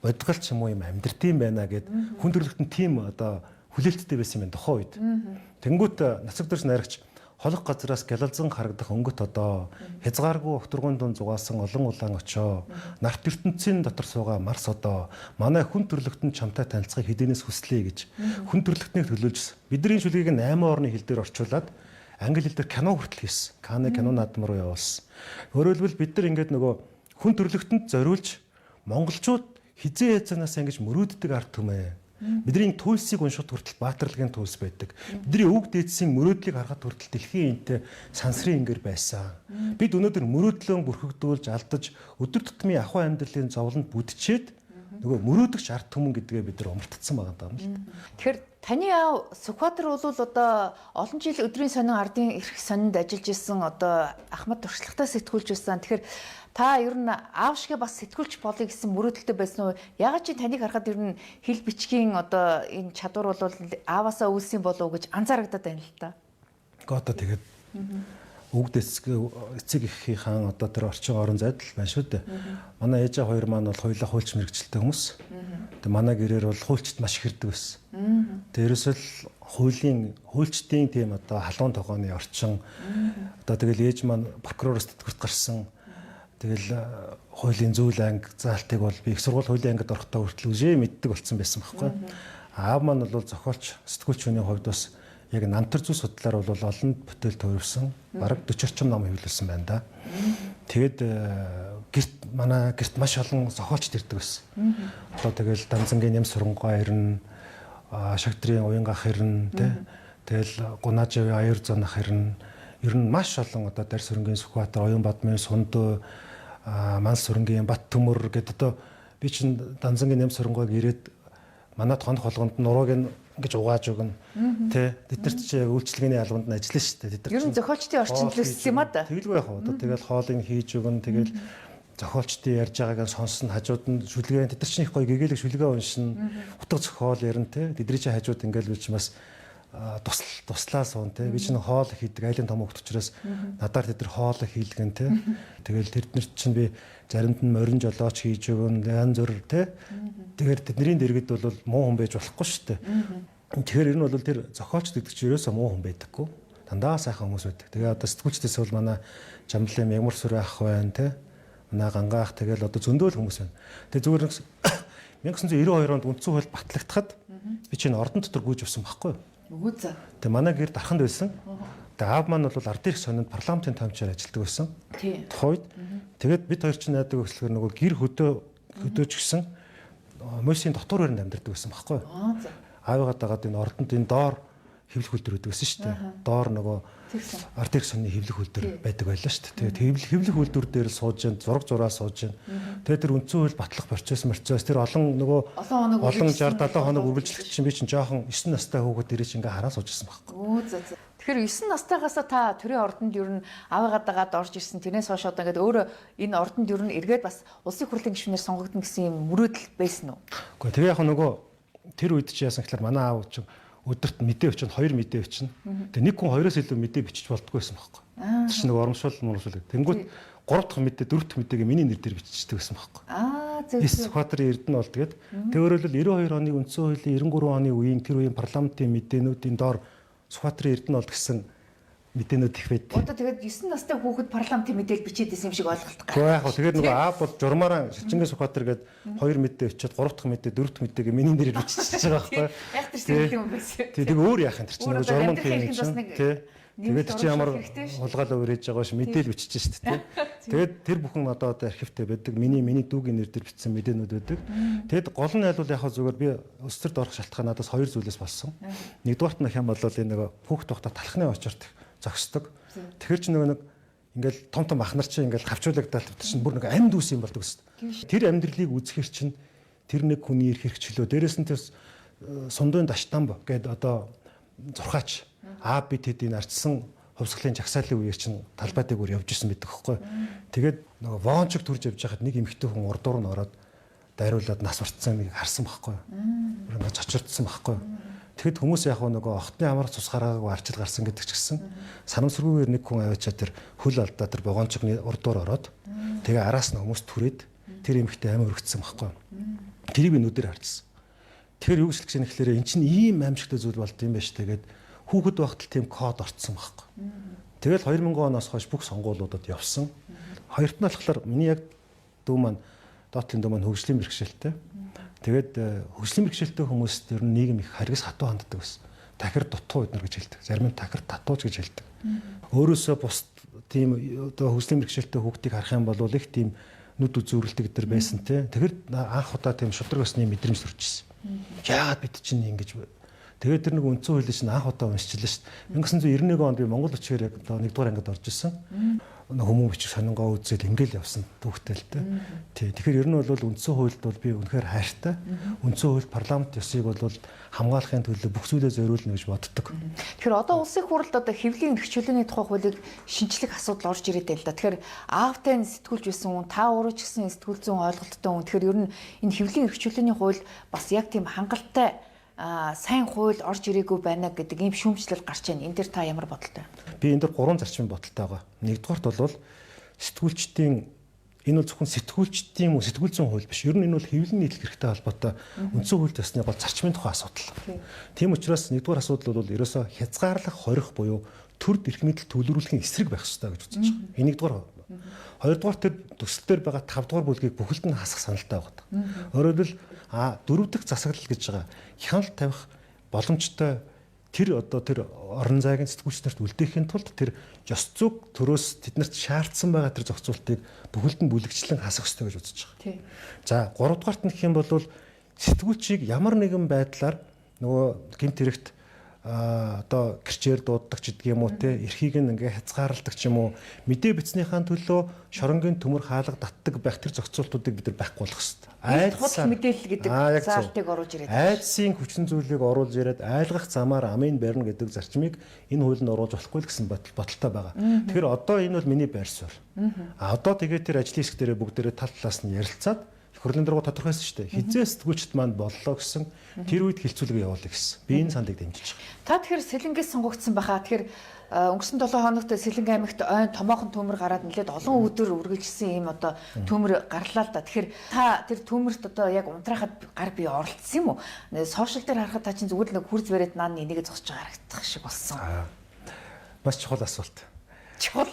[SPEAKER 2] бодгол ч юм уу юм амьдрт юм байна гэд хүн төрлөختөнд тийм одоо хүлээлттэй байсан юм байна тухайн үед. Тэнгүүт нацаг дөрс найрагч холох газраас гялалзан харагдах өнгөт одоо хязгааргүй окторгон дунд зугаасан олон улаан очоо нарт ертөнцийн дотор суугаа Марс одоо манай хүн төрлөختөнд чамтай танилцахыг хэдийнээс хүслэе гэж хүн төрлөختнийг төлөөлжсэн. Бидний шүлгийг 8 орны хэл дээр орчуулад англи хэл дээр кино хүртэл хийсэн. Кино наадам руу явуулсан. Өөрөөр хэлбэл бид нар ингээд нөгөө хүн төрлөختөнд зориулж монголчууд хизээ яцанаас ингэж мөрөөддөг ард түмээ. Бидний туйлсыг уншихад хүртэл баатарлагын туйлс байдаг. Бидний үг дээдсийн мөрөөдлийг харахад хүртэл дэлхийн энтэй сансрын ингэр байсан. Бид өнөөдөр мөрөөдлөө бүрхэгдүүлж алдаж өдөр тутмын ахуй амьдралын зовлонд бүдчихэд нөгөө мөрөөдөгч ард түмэн гэдгээ бид нар умартцсан байгаа юм л.
[SPEAKER 1] Тэгэхээр таны аав Сүхбаатар бол одоо олон жил өдрийн сонин ардын эрх сонинд ажиллаж исэн одоо Ахмад туршлагатай сэтгүүлч байсан. Тэгэхээр та ер нь аав шиг бас сэтгүүлч болъё гэсэн мөрөөдөлтэй байсан уу? Ягаад чи таныг харахад ер нь хэл бичгийн одоо энэ чадвар бол ааваасаа үүссэн болов уу гэж анзаарагдаад байна л та.
[SPEAKER 2] Одоо тэгээд өгд эцэг эхийн хаан одоо тэр орчин орон зайд л байна шүү дээ. Манай ээж хоёр маань бол хоёулаа хуульч мэрэгчлээ хүмүүс. Тэгээ манай гэрээр бол хуульчд маш их ирдэг байсан. Тэрээс л хуульчдын тийм одоо халуун тогооны орчин одоо тэгэл ээж маань прокуророос тэтгэврт гарсан. Тэгэл хуулийн зүйл анги заалтыг бол би их сургууль хуулийн ангид орохдоо хүртэл үжээ мэддэг болсон байсан байхгүй. Аав маань бол зохиолч сэтгүүлч хүний хувьд бас яг намтар зүй судлаар бол олон бүтээл төрөвсөн бараг 40 орчим ном хэвлүүлсэн байна да. Тэгэд манай гэрт маш олон зохиолчд ирдэг байсан. Одоо тэгэл Данзангийн Нэм Сурангаа ирнэ, Шагдрын Уянгах ирнэ, тэгэл Гунаажавын Аяр Зонах ирнэ. Ер нь маш олон одоо Дарь Сүрэнгийн Сүхбаатар, Оюун Бадмын Сундөө, Манс Сүрэнгийн Бат Төмөр гэдэг одоо би чинь Данзангийн Нэм Сурангааг ирээд манай тонх болгонд нурууг ингэж угааж өгнө. Тэ бид нарт чи яг үйлчлэгээний албанд нь ажиллана шүү дээ. Бид нар
[SPEAKER 1] ер нь зохиолчдын орчинд л өссөн юм а да.
[SPEAKER 2] Тэгэлгүй яах вэ? Одоо тэгэл хоолыг хийж өгнө. Тэгэл зохиолчдын ярьж байгааг нь сонсно, хажууд нь шүлгээ, тэд нар чинь их гоё гэгээлэг шүлгээ уншина. Утга зохиол ярина те. Тэдний чинь хажууд ингээл би чинь бас туслаа суун те. Би чинь хоол хийдэг айлын том хөлт учраас надаар тэд нар хоол хийлгэн те. Тэгэл тэднэр чинь би заримд нь морин жолооч хийж өгөн, янз бүр те. Тэгэхээр тэдний дэргэд бол муу хүн байж болохгүй шүү дээ. Тэгэхээр ер нь бол тэр зохиолч гэдэг чинь ерөөсөө муу хүн байдаггүй. Дандаа сайхан хүмүүс байдаг. Тэгээ одоо сэтгүүлчдээс бол манай Жамлын Мягмар сүрэ ах байна те. Манай Гангаах тэгэл одоо зөндөөл хүмүүс байна. Тэгээ зүгээр 1992 онд үндсэн хууль батлагдахад би чинь ордон дотор гүйж явсан байхгүй юу?
[SPEAKER 1] Үгүй за.
[SPEAKER 2] Тэгээ манай гэр дарханд байсан. Тэгээ аав маань бол ард ирэх сонинд парламентын томчоор ажилладаг байсан.
[SPEAKER 1] Тийм.
[SPEAKER 2] Тухайд тэгээд бид хоёр чинь найдаг өслөхөр нөгөө гэр хөдөөж гисэн мөсийн дотор байранд амьдардаг байсан байхгүй юу?
[SPEAKER 1] За.
[SPEAKER 2] Аавыгаа дагаад энэ ордонд энэ доор хэвлэх хөлдөр байдаг байсан шүү дээ. Доор нөгөө ард ирэх сонины хэвлэх хөлдөр байдаг байлаа шүү дээ. Тэгээд хэвлэх хөлдөр дээр сууж जैन зураг зураа сууж जैन. Тэгээд тэр үндсэн хууль батлах процесс тэр олон нөгөө олон 60 70 хоног үргэлжлэх чинь би чинь жоохон 9 настай хүүхэд дээрээ чинь ингээ хараа суужсэн байхгүй.
[SPEAKER 1] Өө за. Тэгэхээр 9 настайгаас та төрийн ордонд ер нь аваагаа дагаад орж ирсэн. Тэрнээс хойш одоо ингээд өөрөө энэ ордонд ер нь эргээд бас улсын хурлын гишүүнээр сонгогдно гэсэн юм мөрөөдөл байсан уу?
[SPEAKER 2] Үгүй тэгээ яг нөгөө тэр үед чи яасан гэхээр манай аав чинь өдөрт мэдээ өчнө, 2 мэдээ өчнө. Тэгээ нэг хүн 2-оос илүү мэдээ бичиж болдгоо байсан байхгүй. Тэр чинь нэг урамшуул. Тэнгүүд 3 дахь мэдээ, 4 дахь мэдээгээ миний нэр дээр биччихдэг байсан байхгүй.
[SPEAKER 1] Зөв.
[SPEAKER 2] Сүхбаатарын Эрдэнэ бол тэгээд өөрөөр хэлбэл 92 оны үндсэн хуулийн 93 оны үеийн тэр үеийн парламентын мэдээнүүдийн доор Сүхбаатарын Эрдэнэ бол гэсэн мэдээнүүд их байдаг.
[SPEAKER 1] Одоо тэгээд 9 настай хүүхэд парламентын мэдээл бичээд исэн юм шиг ойлголт гарна.
[SPEAKER 2] Гэхдээ яг хөө тэгээд нөгөө аав бол журмаараа Шилжингийн Сүхбаатар гээд 2 мэдээ өчөөд 3 дахь мэдээ, 4 дахь мэдээг миний нэрээр биччихэж байгаа байхгүй.
[SPEAKER 1] Яг тэр зүйл юм байсан.
[SPEAKER 2] Тэгээд өөр яах юм тэр чинь нөгөө журман тийм чинь тий. Тэгээд чи ямар хулгаалаа өрөөж байгаа ш мэдээл бичиж шүү дээ тий. Тэгээд тэр бүхэн одоо архивтэй байдаг. Миний дүүгийн нэр дээр бичсэн мэдээнүүд байдаг. Тэгэд гол нь айлвал яг зүгээр би өсөрд орох шалтгаан надаас 2 зүйлээс болсон. Нэгдүгээрт нь хэм бол энэ нөгөө хүүхд тухта талхны очорт зогсдог. Тэгэхэр чи нөгөө нэг ингээл том ах нар чи ингээл хавчуулагдаад чинь бүр нэг амьд үс юм болдог гэсэн. Тэр амьдралыг үзэхэр чинь тэр нэг хүний ирэх хэрэгчлөө. Дээрээс нь тэр сундын даштамб гэдэг одоо зурхаач би тэдийн арчсан хувьсгалын жагсаалын үеэр чинь талбай дээгүүр явж исэн байдаг хөөхгүй. Тэгээд нөгөө воончиг төрж явж байхад нэг эмэгтэй хүн урдуур нь ороод дайруулад нас уртсан нэг харсан байхгүй. Бүр цочирдсан байхгүй. Тэгэд хүмүүс яг нөгөө охтны амар цусгараагаа арчил гарсан гэдэг ч гэсэн санамсаргүйгээр нэг хүн аваачаа тэр хөл алдаа тэр вогоончигны урдуур ороод тэгээ араас нь хүмүүс түрээд тэр эмэгтэй амар өргөцсөн байхгүй. Тэрийг би нүдээр харчихсан. Тэр юу гэж хэлэх юм гэхээр эн чинь ийм аимшигтай зүйл болд юм байна ш тэгээд хүүхэд багтал тийм код орцсон байхгүй. Тэгэл 2000 оноос хойш бүх сонгуулиудад явсан. Хоёрт нь болохоор миний яг дүү маань доотлын дүү маань хөгжлийн бэрхшээлтэй. Тэгээд хөгжлийн бэрхшээлтэй хүмүүст ер нь нийгэм их харгас хатуу ханддаг байсан. Тахир дутуу эднэр гэж хэлдэг. Зарим нь тахир татууч гэж хэлдэг. Өөрөөсөө бус тийм одоо хөгжлийн бэрхшээлтэй хүүхдийг харах юм бол их тийм нүд үзүүрэлдэг эдэр байсан те. Тэгэхээр анх удаа тийм шудраг өсний мэдрэмж төрчихсэн. Яагаад бид чинь ингэж тэгээд тэр нэг үндсэн хуулийн чинь анх удаа уншчихлаа шүү дээ. 1991 онд би Монгол үчгээр яг одоо 1-р ангид орж исэн. Хүмүүн бичих сонингоо үзэл ингээл явсан түүхтэлтэй. Тий. Тэгэхээр ер нь бол үндсэн хуульд бол би үнэхээр хайртай. Үндсэн хуульд парламент ёсыг бол хамгаалахын төлөө бүх зүйлээ зориулна гэж боддог.
[SPEAKER 1] Тэгэхээр одоо улсын хурлд одоо хэвлэлийн эрхчлөөний тухай хуулийг шинжлэх асуудал орж ирээд байл да. Тэгэхээр аавтай сэтгүүлж байсан хүн та өөрөө ч гэсэн сэтгүүл зүйн ойлголттой хүн. Тэгэхээр ер нь энэ хэвлэлийн эрхчлөөний хууль бас яг тийм хангалттай сайн хууль орж ирээгүй байна гэдэг ийм шүүмжлэл гарч байна. Энэ дээр та ямар бодолтой?
[SPEAKER 2] Би энэ дээр 3 зарчим бодолтой байгаа. Нэгдүгээрт бол сэтгүүлчдийн энэ бол зөвхөн сэтгүүлчдийн сэтгүүл зүйн хууль биш. Ер нь энэ бол хэвлэлийн нийтлэг хэрэгтэй холбоотой үндсэн хууль төсны гол зарчмын тухай асуудал. Тийм учраас нэгдүгээр асуудал бол ерөөсөө хязгаарлах, хорих буюу төрд эрх мэдэл төлөвлөхийн эсрэг байх ёстой гэж үзэж байгаа. Энэ нэгдүгээр. Хоёрдугаар тэр төсөл дээр байгаа 5 дугаар бүлгийг бүхэлд нь хасах саналтай байгаа. Өөрөөр хэлбэл 4 дахь засаглал гэж байгаа хяналт тавих боломжтой тэр орон зайгийн сэтгүүлч нарт үлдээхийн тулд тэр ёс зүйн төрөөс тэднэрт шаардсан байгаа тэр зохицуултыг бүхэлд нь бүлэгчлэн хасах ёстой гэж үзэж байгаа.
[SPEAKER 1] Тий.
[SPEAKER 2] За 3 дугаарт нь гэх юм бол сэтгүүлчийг ямар нэгэн байдлаар нөгөө гэмт хэрэгт гэрчээр дууддаг ч гэдэг юм уу те эрхийг нь ингээ хязгаарладаг ч юм уу мэдээ бичснийхаа төлөө шоронгийн төмөр хаалга татдаг байх тэр зохицуултуудыг бид нар байхгүй болгох хэрэгтэй.
[SPEAKER 1] Худал мэдээлэл гэдэг заалтыг оруулж ирээд.
[SPEAKER 2] Айдсын хүчин зүйлийг оруулж ирээд айлгах замаар амын барина гэдэг зарчмыг энэ хуулинд оруулж болохгүй л гэсэн бодолтой байгаа. Тэгэхээр одоо энэ бол миний байр суурь. Одоо тэгээд тэр ажлын хэсэг дээрээ бүгдээрээ тал талаас нь ярилцаад хөрлийн дургу тодорхойсон шүү дээ. Хизээ сэтгүүлчд манд боллоо гэсэн тэр үед хилцүүлэг явуулъя гэсэн. Би энэ сандыг дэмжиж байгаа.
[SPEAKER 1] Та тэгэхээр Сэлэнгээс сонгогдсон байхаа. Тэгэхээр өнгөрсөн 7 хоногт Сэлэнг аймагт ойн томоохон төмөр гараад нэлээд олон өдөр үргэлжилсэн ийм одоо төмөр гарлаа л да. Тэгэхээр та тэр төмөрт одоо яг унтраахад гар бие оролцсон юм уу? Сошиал дээр харахад та чинь зүгээр л нэг хүрз бариад наан энийгээ зогсож байгаа харагдах шиг болсон.
[SPEAKER 2] Бас чухал асуулт.
[SPEAKER 1] Чухал.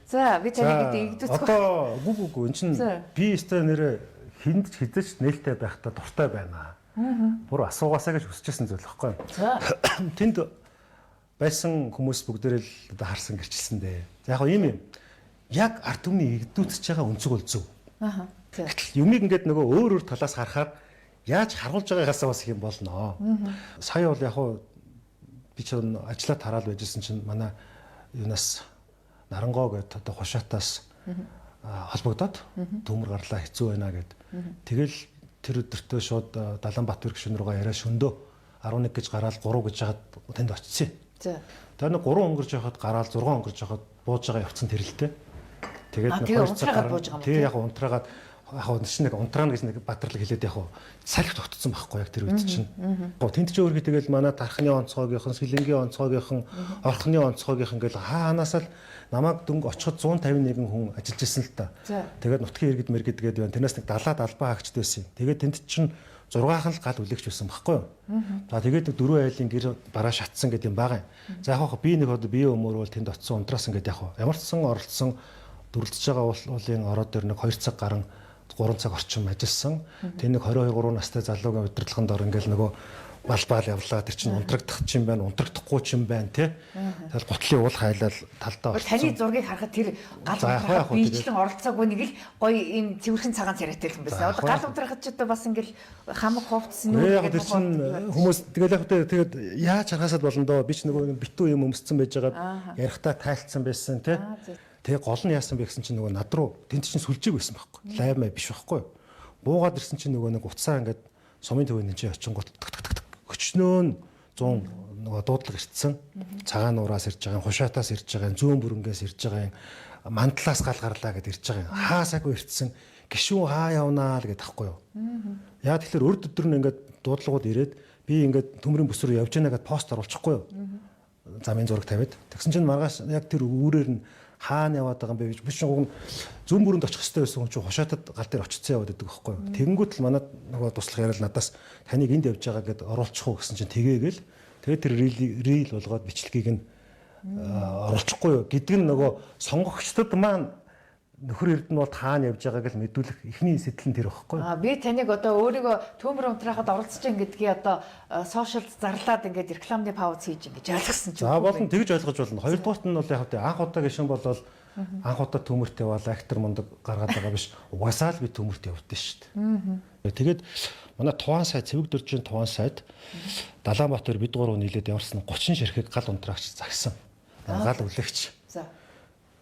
[SPEAKER 1] За би таныг игдүүцгөө.
[SPEAKER 2] Одоо гүг эн чинь би өстой нэрээ хинд ч хизэж нээлттэй байхдаа дуртай байна. Бүр асуугаасаа гэж хүсчихсэн зүйл байхгүй. Тэнд байсан хүмүүс бүгдээрээ л одоо харсан гэрчилсэн дээ. Яг ийм юм. Яг ард түмний игдүүцэж байгаа өнцөг бол зөв. Юмыг ингээд нөгөө өөр талаас харахаар яаж харуулж байгаагаас бас юм болно. Сая бол яг би ч ажиллаад тараал байжсэн чинь манай юунаас Нарангоо гэдэг одоо хушаатаас холбогдоод төмөр гарлаа хэцүү байна гэд. Тэгэл тэр өдөртөө шууд Даланбаатар гишүүн рүүгээ яриа шөндөө 11 гэж гараад 3 гэж хаад тэнд очсон. За. Тэр нэг 3 өнгөрж яхад гараад 6 өнгөрж яхад бууж байгаа явцсан тэрэлтэй. Тэгээд нэг 2 цаг гараад тий яг унтраагаад яг нэг унтраана гэж нэг баатарлаг хэлээд яг салхи тогтцсон байхгүй яг тэр үед чинь. Тэнд ч өөрхий тэгэл манай тархны онцгойгийнхан, Сэлэнгийн онцгойгийнхан, орхны онцгойгийнхан гэл хаанаасаа л намайг дөнгө очиход 151 хүн ажиллаж ирсэн л та. Тэгээд нутгийн иргэд мэргэд тэгээд байна. Тэрнээс нэг 70 албаа хаагчд байсан. Тэгээд тэнд чинь 6хан л гал үлээгч байсан байхгүй юу? За тэгээд 4 айлын гэр бараа шатсан гэдэг юм байгаа юм. За яг би нэг одоо бие өмөр бол тэнд очисон унтраасан гэдэг яг ямар ч сан оролцсон дүрлж байгаа уулын ороод дээр нэг 2 цаг гарan 3 цаг орчим ажилласан. Тэр нэг 22 3 настай залуугийн удирдлагын дор ингээл нөгөө балбаал явлаа. Тэр чинь унтрагдах юм байна, унтрагдахгүй юм байна тий. Тэгэл гутлын уул хайлал талдаа
[SPEAKER 1] орсон. Таны зургийг харахад тэр гал унтрахад биечлэн оролцоогүй нэг л гоё ийм цэвэрхэн цагаан царайтай юм байсан. Одоо гал унтрахад ч одоо бас ингээл хамаг хувцсан
[SPEAKER 2] нүг гэдэг тэр чинь хүмүүс тэгэл яг тэгээд яаж харахасаад болно доо. Би ч нөгөө битүү юм өмсцэн байж байгаад ярихтаа тайлцсан байсан тий. Тэгээ гол нь яасан бэ гэсэн чинь нөгөө над руу тэнд чинь сүлжээг байсан байхгүй. Лаймаа биш байхгүй. Буугаад ирсэн чинь нөгөө нэг уцаа ингээд сумын төвөнд чинь очингууд өчнөө 100 нөгөө дуудлага ирцэн. Цагаан нуураас ирж байгаа, хушаатаас ирж байгаа, зүүн бүрэнгээс ирж байгаа, мандлаас гал гарлаа гэд ирж байгаа. Хаасаагүй ирцэн. Гişүүн хаа явнаа л гэдэг байхгүй юу. Яа тэгэхээр өрд өдөр нь ингээд дуудлагууд ирээд би ингээд төмрийн бүс рүү явж яана гэд пост оруулчихгүй юу. Замын зураг тавиад. Тэгсэн чинь маргааш яг тэр үүрээр нь хаана яваад байгаа юм бэ гэж биш уг нь зүүн бүрөнд очих хэрэгтэй байсан хүн чинь хушаатад гал дээр очицсан яваад байдаг байхгүй юу. Тэгэнгүүт л манад нөгөө туслах яриад надаас таныг энд явж байгаа гэд оруулчих уу гэсэн чинь тэгээгээл тэгээд тэр рил болгоод бичлэгийг нь оруулчихгүй юу гэдэг нь нөгөө сонгогчдод маань нөхөр эрдэнэ бол таана явж байгааг л мэдүүлэх эхний сэтэл нь тэр байхгүй юу.
[SPEAKER 1] Би таныг одоо өөрийгөө төмөр унтраахад оролцож байгаа гэдгийг одоо сошиалд зарлаад ингээд рекламны пауз хийж ингэж ойлгосон ч.
[SPEAKER 2] За болон тэгж ойлгож болно. Хоёрдугаарт нь бол яг тэ анх удаа гişэн болол анх удаа төмөрт яваал актер мундаг гаргаад байгаа биш. Угасаал би төмөрт явдсан шүү дээ. Тэгээд манай Туван сайд Цэвэг дөржийн Туван сайд Даланбаатар бид гурав нийлээд яварсан 30 ширхэг гал унтраагч загсан. Гал үлэгч. За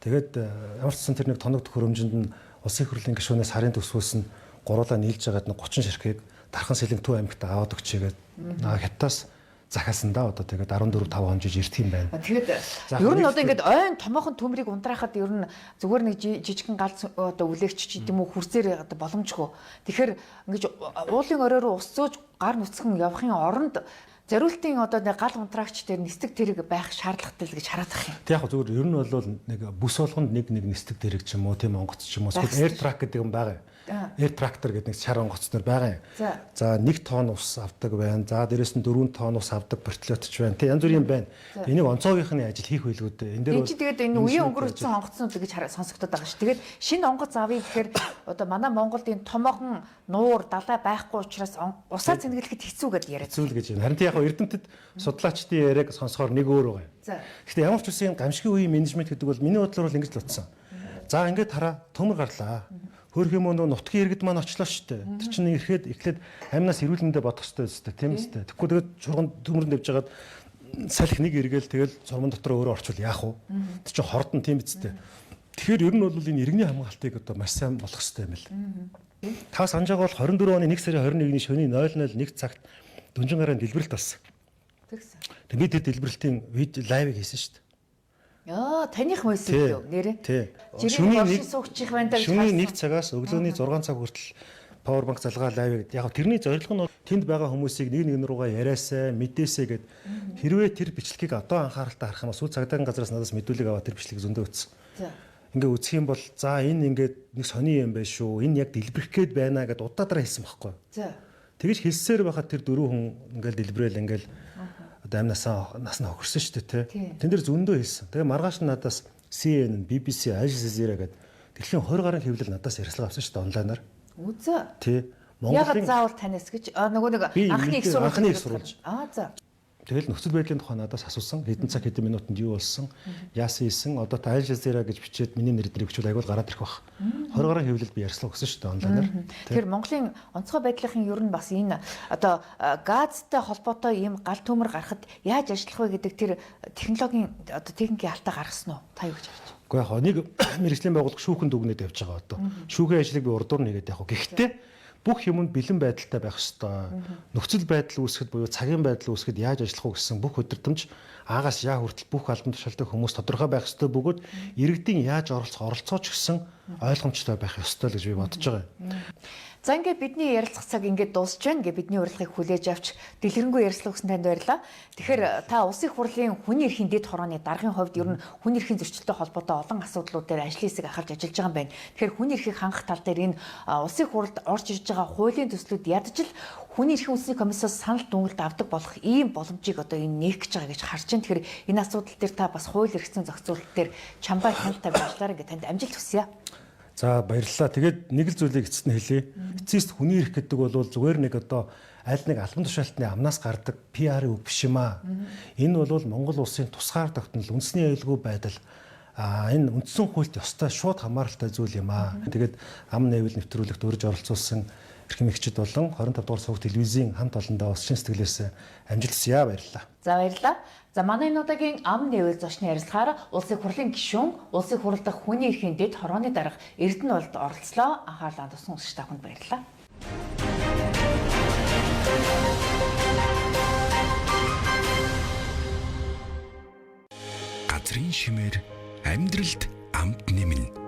[SPEAKER 2] тэгээд ямар ч сан тэр нэг тоног хөрөмжөнд нь улсын хурлын гишүүнээс сарын төсвөөс нь гуруулаа нийлж байгаад нэг 30 ширхгийг Дархан Сэлэнг Төв аймагт аваад өгчээгээд хятадаас захиасан да одоо тэгээд 14 5 хонжиж ирдэг юм байна.
[SPEAKER 1] Тэгээд ер нь одоо ингээд ойн томоохон төмрийг унтраахад ер нь зүгээр нэг жижигхэн гал одоо үлээгч ч гэдэм үү хүрсээр одоо боломжгүй. Тэгэхээр ингэж уулын орой руу ус зөөж гар нүцгэн явахын оронд зориултын одоо нэг гал унтраагч дээр нисдэг тэрэг байх шаардлагатай л гэж хараад байгаа юм.
[SPEAKER 2] Тэг яг зүгээр ер нь бол нэг бүс болгонд нэг нисдэг тэрэг ч юм уу тийм онгоц ч юм уу эсвэл air track гэдэг юм байгаа. Air tractor гэдэг нэг шар онгоц нар байгаа юм. За 1 тонн ус авдаг байна. За дээрэс нь 4 тонн ус авдаг вертолет ч байна. Тэг янз бүрийн байна. Энийг онцгойгийнхны ажил хийх байлгүүд. Энэ дээр
[SPEAKER 1] тэгээд энэ үеийн өнгөрсөн онгоцнууд гэж сонсогдоод байгаа ш. Тэгээд шинэ онгоц авъя гэхээр одоо манай Монголд энэ томоохон нуур далай байхгүй учраас усаа тэмдэглэхэд хэцүү гэдээ яриад.
[SPEAKER 2] Хэцүү л гэж байна. Харин яг эрдэмтэд судлаачдын яриаг сонсохоор нэг өөр байгаа юм.
[SPEAKER 1] За.
[SPEAKER 2] Гэхдээ ямар ч үсэн гамшигын үеийн менежмент гэдэг бол миний бодлоор бол ингэж л утсан. За ингээд хараа төмөр гарлаа. Хөрх юм уу нутгийн иргэд маань очлоо шүү дээ. Тэр чинь эхлээд амнаас эрүүл мэндэ бодох хэрэгтэй шүү дээ. Тийм үстэй. Тэгэхгүй тэгээд чурган төмөрөнд явж хагаад салхи нэг эргээл тэгэл цормон дотор өөрөө орчвол яах вэ? Тэр чинь хордон тийм үстэй. Тэгэхээр ер нь бол энэ иргэний хамгаалтыг одоо маш сайн болох хэрэгтэй юм л. Та санаж байгаа бол 24 оны 1 сарын 21-ний шөнийн 00:01 цагт Дүнжин гарын дэлбэрэлт болсон.
[SPEAKER 1] Тэгсэн.
[SPEAKER 2] Тэгээд бид тэр дэлбэрэлтийн лайвыг хийсэн шүү дээ.
[SPEAKER 1] Яа, таних мөс үү нэрээ?
[SPEAKER 2] Тий.
[SPEAKER 1] Шөнийн суугчих байна даа.
[SPEAKER 2] Шөнийн 1 цагаас өглөөний 6 цаг хүртэл павербанк залгаа лайв гэдэг. Яг тэрний зорилго нь тэнд байгаа хүмүүсийг нэг руугаа яриасаа, мэдээсэй гэд хэрвээ тэр бичлэгийг одоо анхааралтай харах юм бол сүүл цагдаагийн газраас надаас мэдүүлэг аваад тэр бичлэгийг зөндөө үзсэн.
[SPEAKER 1] За.
[SPEAKER 2] Ингээ үзэх юм бол за энэ ингээд нэг сони юм байна шүү. Энэ яг дэлбэрэх гээд байна гэд удаадраа хэлсэн байхгүй.
[SPEAKER 1] За.
[SPEAKER 2] Тэгэж хэлсээр байхад тэр дөрөв хүн ингээл дэлбрээл ингээл одоо амнасаа нас нь хохирсон шүү дээ тий. Тэн дээр зөндөө хэлсэн. Тэгээ маргааш нь надаас CNN, BBC, Al Jazeera гэд дэлхийн 20 гаруй хэвлэл надаас ярьцлага авсан шүү дээ онлайнаар.
[SPEAKER 1] Үзээ.
[SPEAKER 2] Тий.
[SPEAKER 1] Ягаад заавал танаас гэж нөгөө нэг анхны их сурвалж. За.
[SPEAKER 2] Тэгэл нөхцөл байдлын тухай надаас асуусан. Хэдэн цаг хэдэн минутанд юу болсон? Яасан ийсэн? Одоо Al Jazeera гэж бичээд миний нэр дээр бичвэл айгуул гараад ирэх бах. 20 гаруй хэвлэл би ярьслаа өгсөн шүү дээ онлайнаар.
[SPEAKER 1] Тэгэхээр Монголын онцгой байдлын ер нь бас энэ одоо газтай холбоотой ийм гал төмөр гарахад яаж ажиллах вэ гэдэг тэр технологийн одоо техникийн алдаа гаргасан уу? Та юу гэж харж байна?
[SPEAKER 2] Гэхдээ яг нэг мэргэжлийн байгууллага шүүхэн дүгнээд явж байгаа одоо. Шүүхийн ажлыг би урдуур нэгээд яг. Гэхдээ бүх юмд бэлэн байдалтай байх ёстой. Нөхцөл байдал үүсгэхэд буюу цагийн байдал үүсгэхэд яаж ажиллах вэ гэсэн бүх өдөртөмж аагаас яа хүртэл бүх албан тушаалтай хүмүүс тодорхой байх ёстой бөгөөд иргэдийн яаж оролцооч гэсэн ойлгомжтой байх ёстой л гэж би бодож байгаа юм.
[SPEAKER 1] За ингээд бидний ярилцах цаг ингээд дуусж байна. Ингээд бидний урилгыг хүлээж авч дэлгэрэнгүй ярилцлага өгсөн танд баярлалаа. Тэгэхээр та улсын их хурлын хүний эрхийн дэд хорооны даргын хувьд ер нь хүний эрхийн зөрчилтэй холбоотой олон асуудлууд дээр ажлын хэсэг ахарж ажиллаж байгаа юм байна. Тэгэхээр хүний эрхийг хангах тал дээр энэ улсын их хурлд орж ирж байгаа хуулийн төслүүд ядаж л хүний эрхийн үндэсний комиссаас санал дүнэлт авдаг болох ийм боломжийг одоо энэ нээх гэж байгаа гэж харж байна. Тэгэхээр энэ асуудал дээр та бас хууль эрхцэн зохицуулалт дээр чамбай хяналттай ажиллаарай гэж танд амжилт хүсье.
[SPEAKER 2] За баярлалаа. Тэгээд нэг л зүйлийг эцэст нь хэлье. Эцэст хүний эрх гэдэг бол зүгээр нэг одоо аль нэг албан тушаалтны амнаас гардаг PR-ийн үг биш юм аа. Энэ бол Монгол улсын тусгаар тогтнол, үндэсний аюулгүй байдал энэ үндсэн хуульд ёстой шууд хамааралтай зүйл юм аа. Тэгээд ам нээвэл нэвтрүүлэгт урьж оролцуулсан эрхэм эгчид болон 25 дугаар сувг телевизийн хамт олондоо ус шин сэтгэлээс амжилт хүсье. Баярлалаа. За
[SPEAKER 1] баярлалаа. За манай энэ удаагийн ам нээвэл зочны ярилцлагаар улсын хурлын гишүүн, улсын хурл дахь хүний эрхийн дэд хорооны дарга Эрдэнэ болд оролцлоо. Анхаарлаа туссан үзэгч та бүхэнд баярлалаа.
[SPEAKER 3] Газрын шимээр амьдралд амт нэмнэ.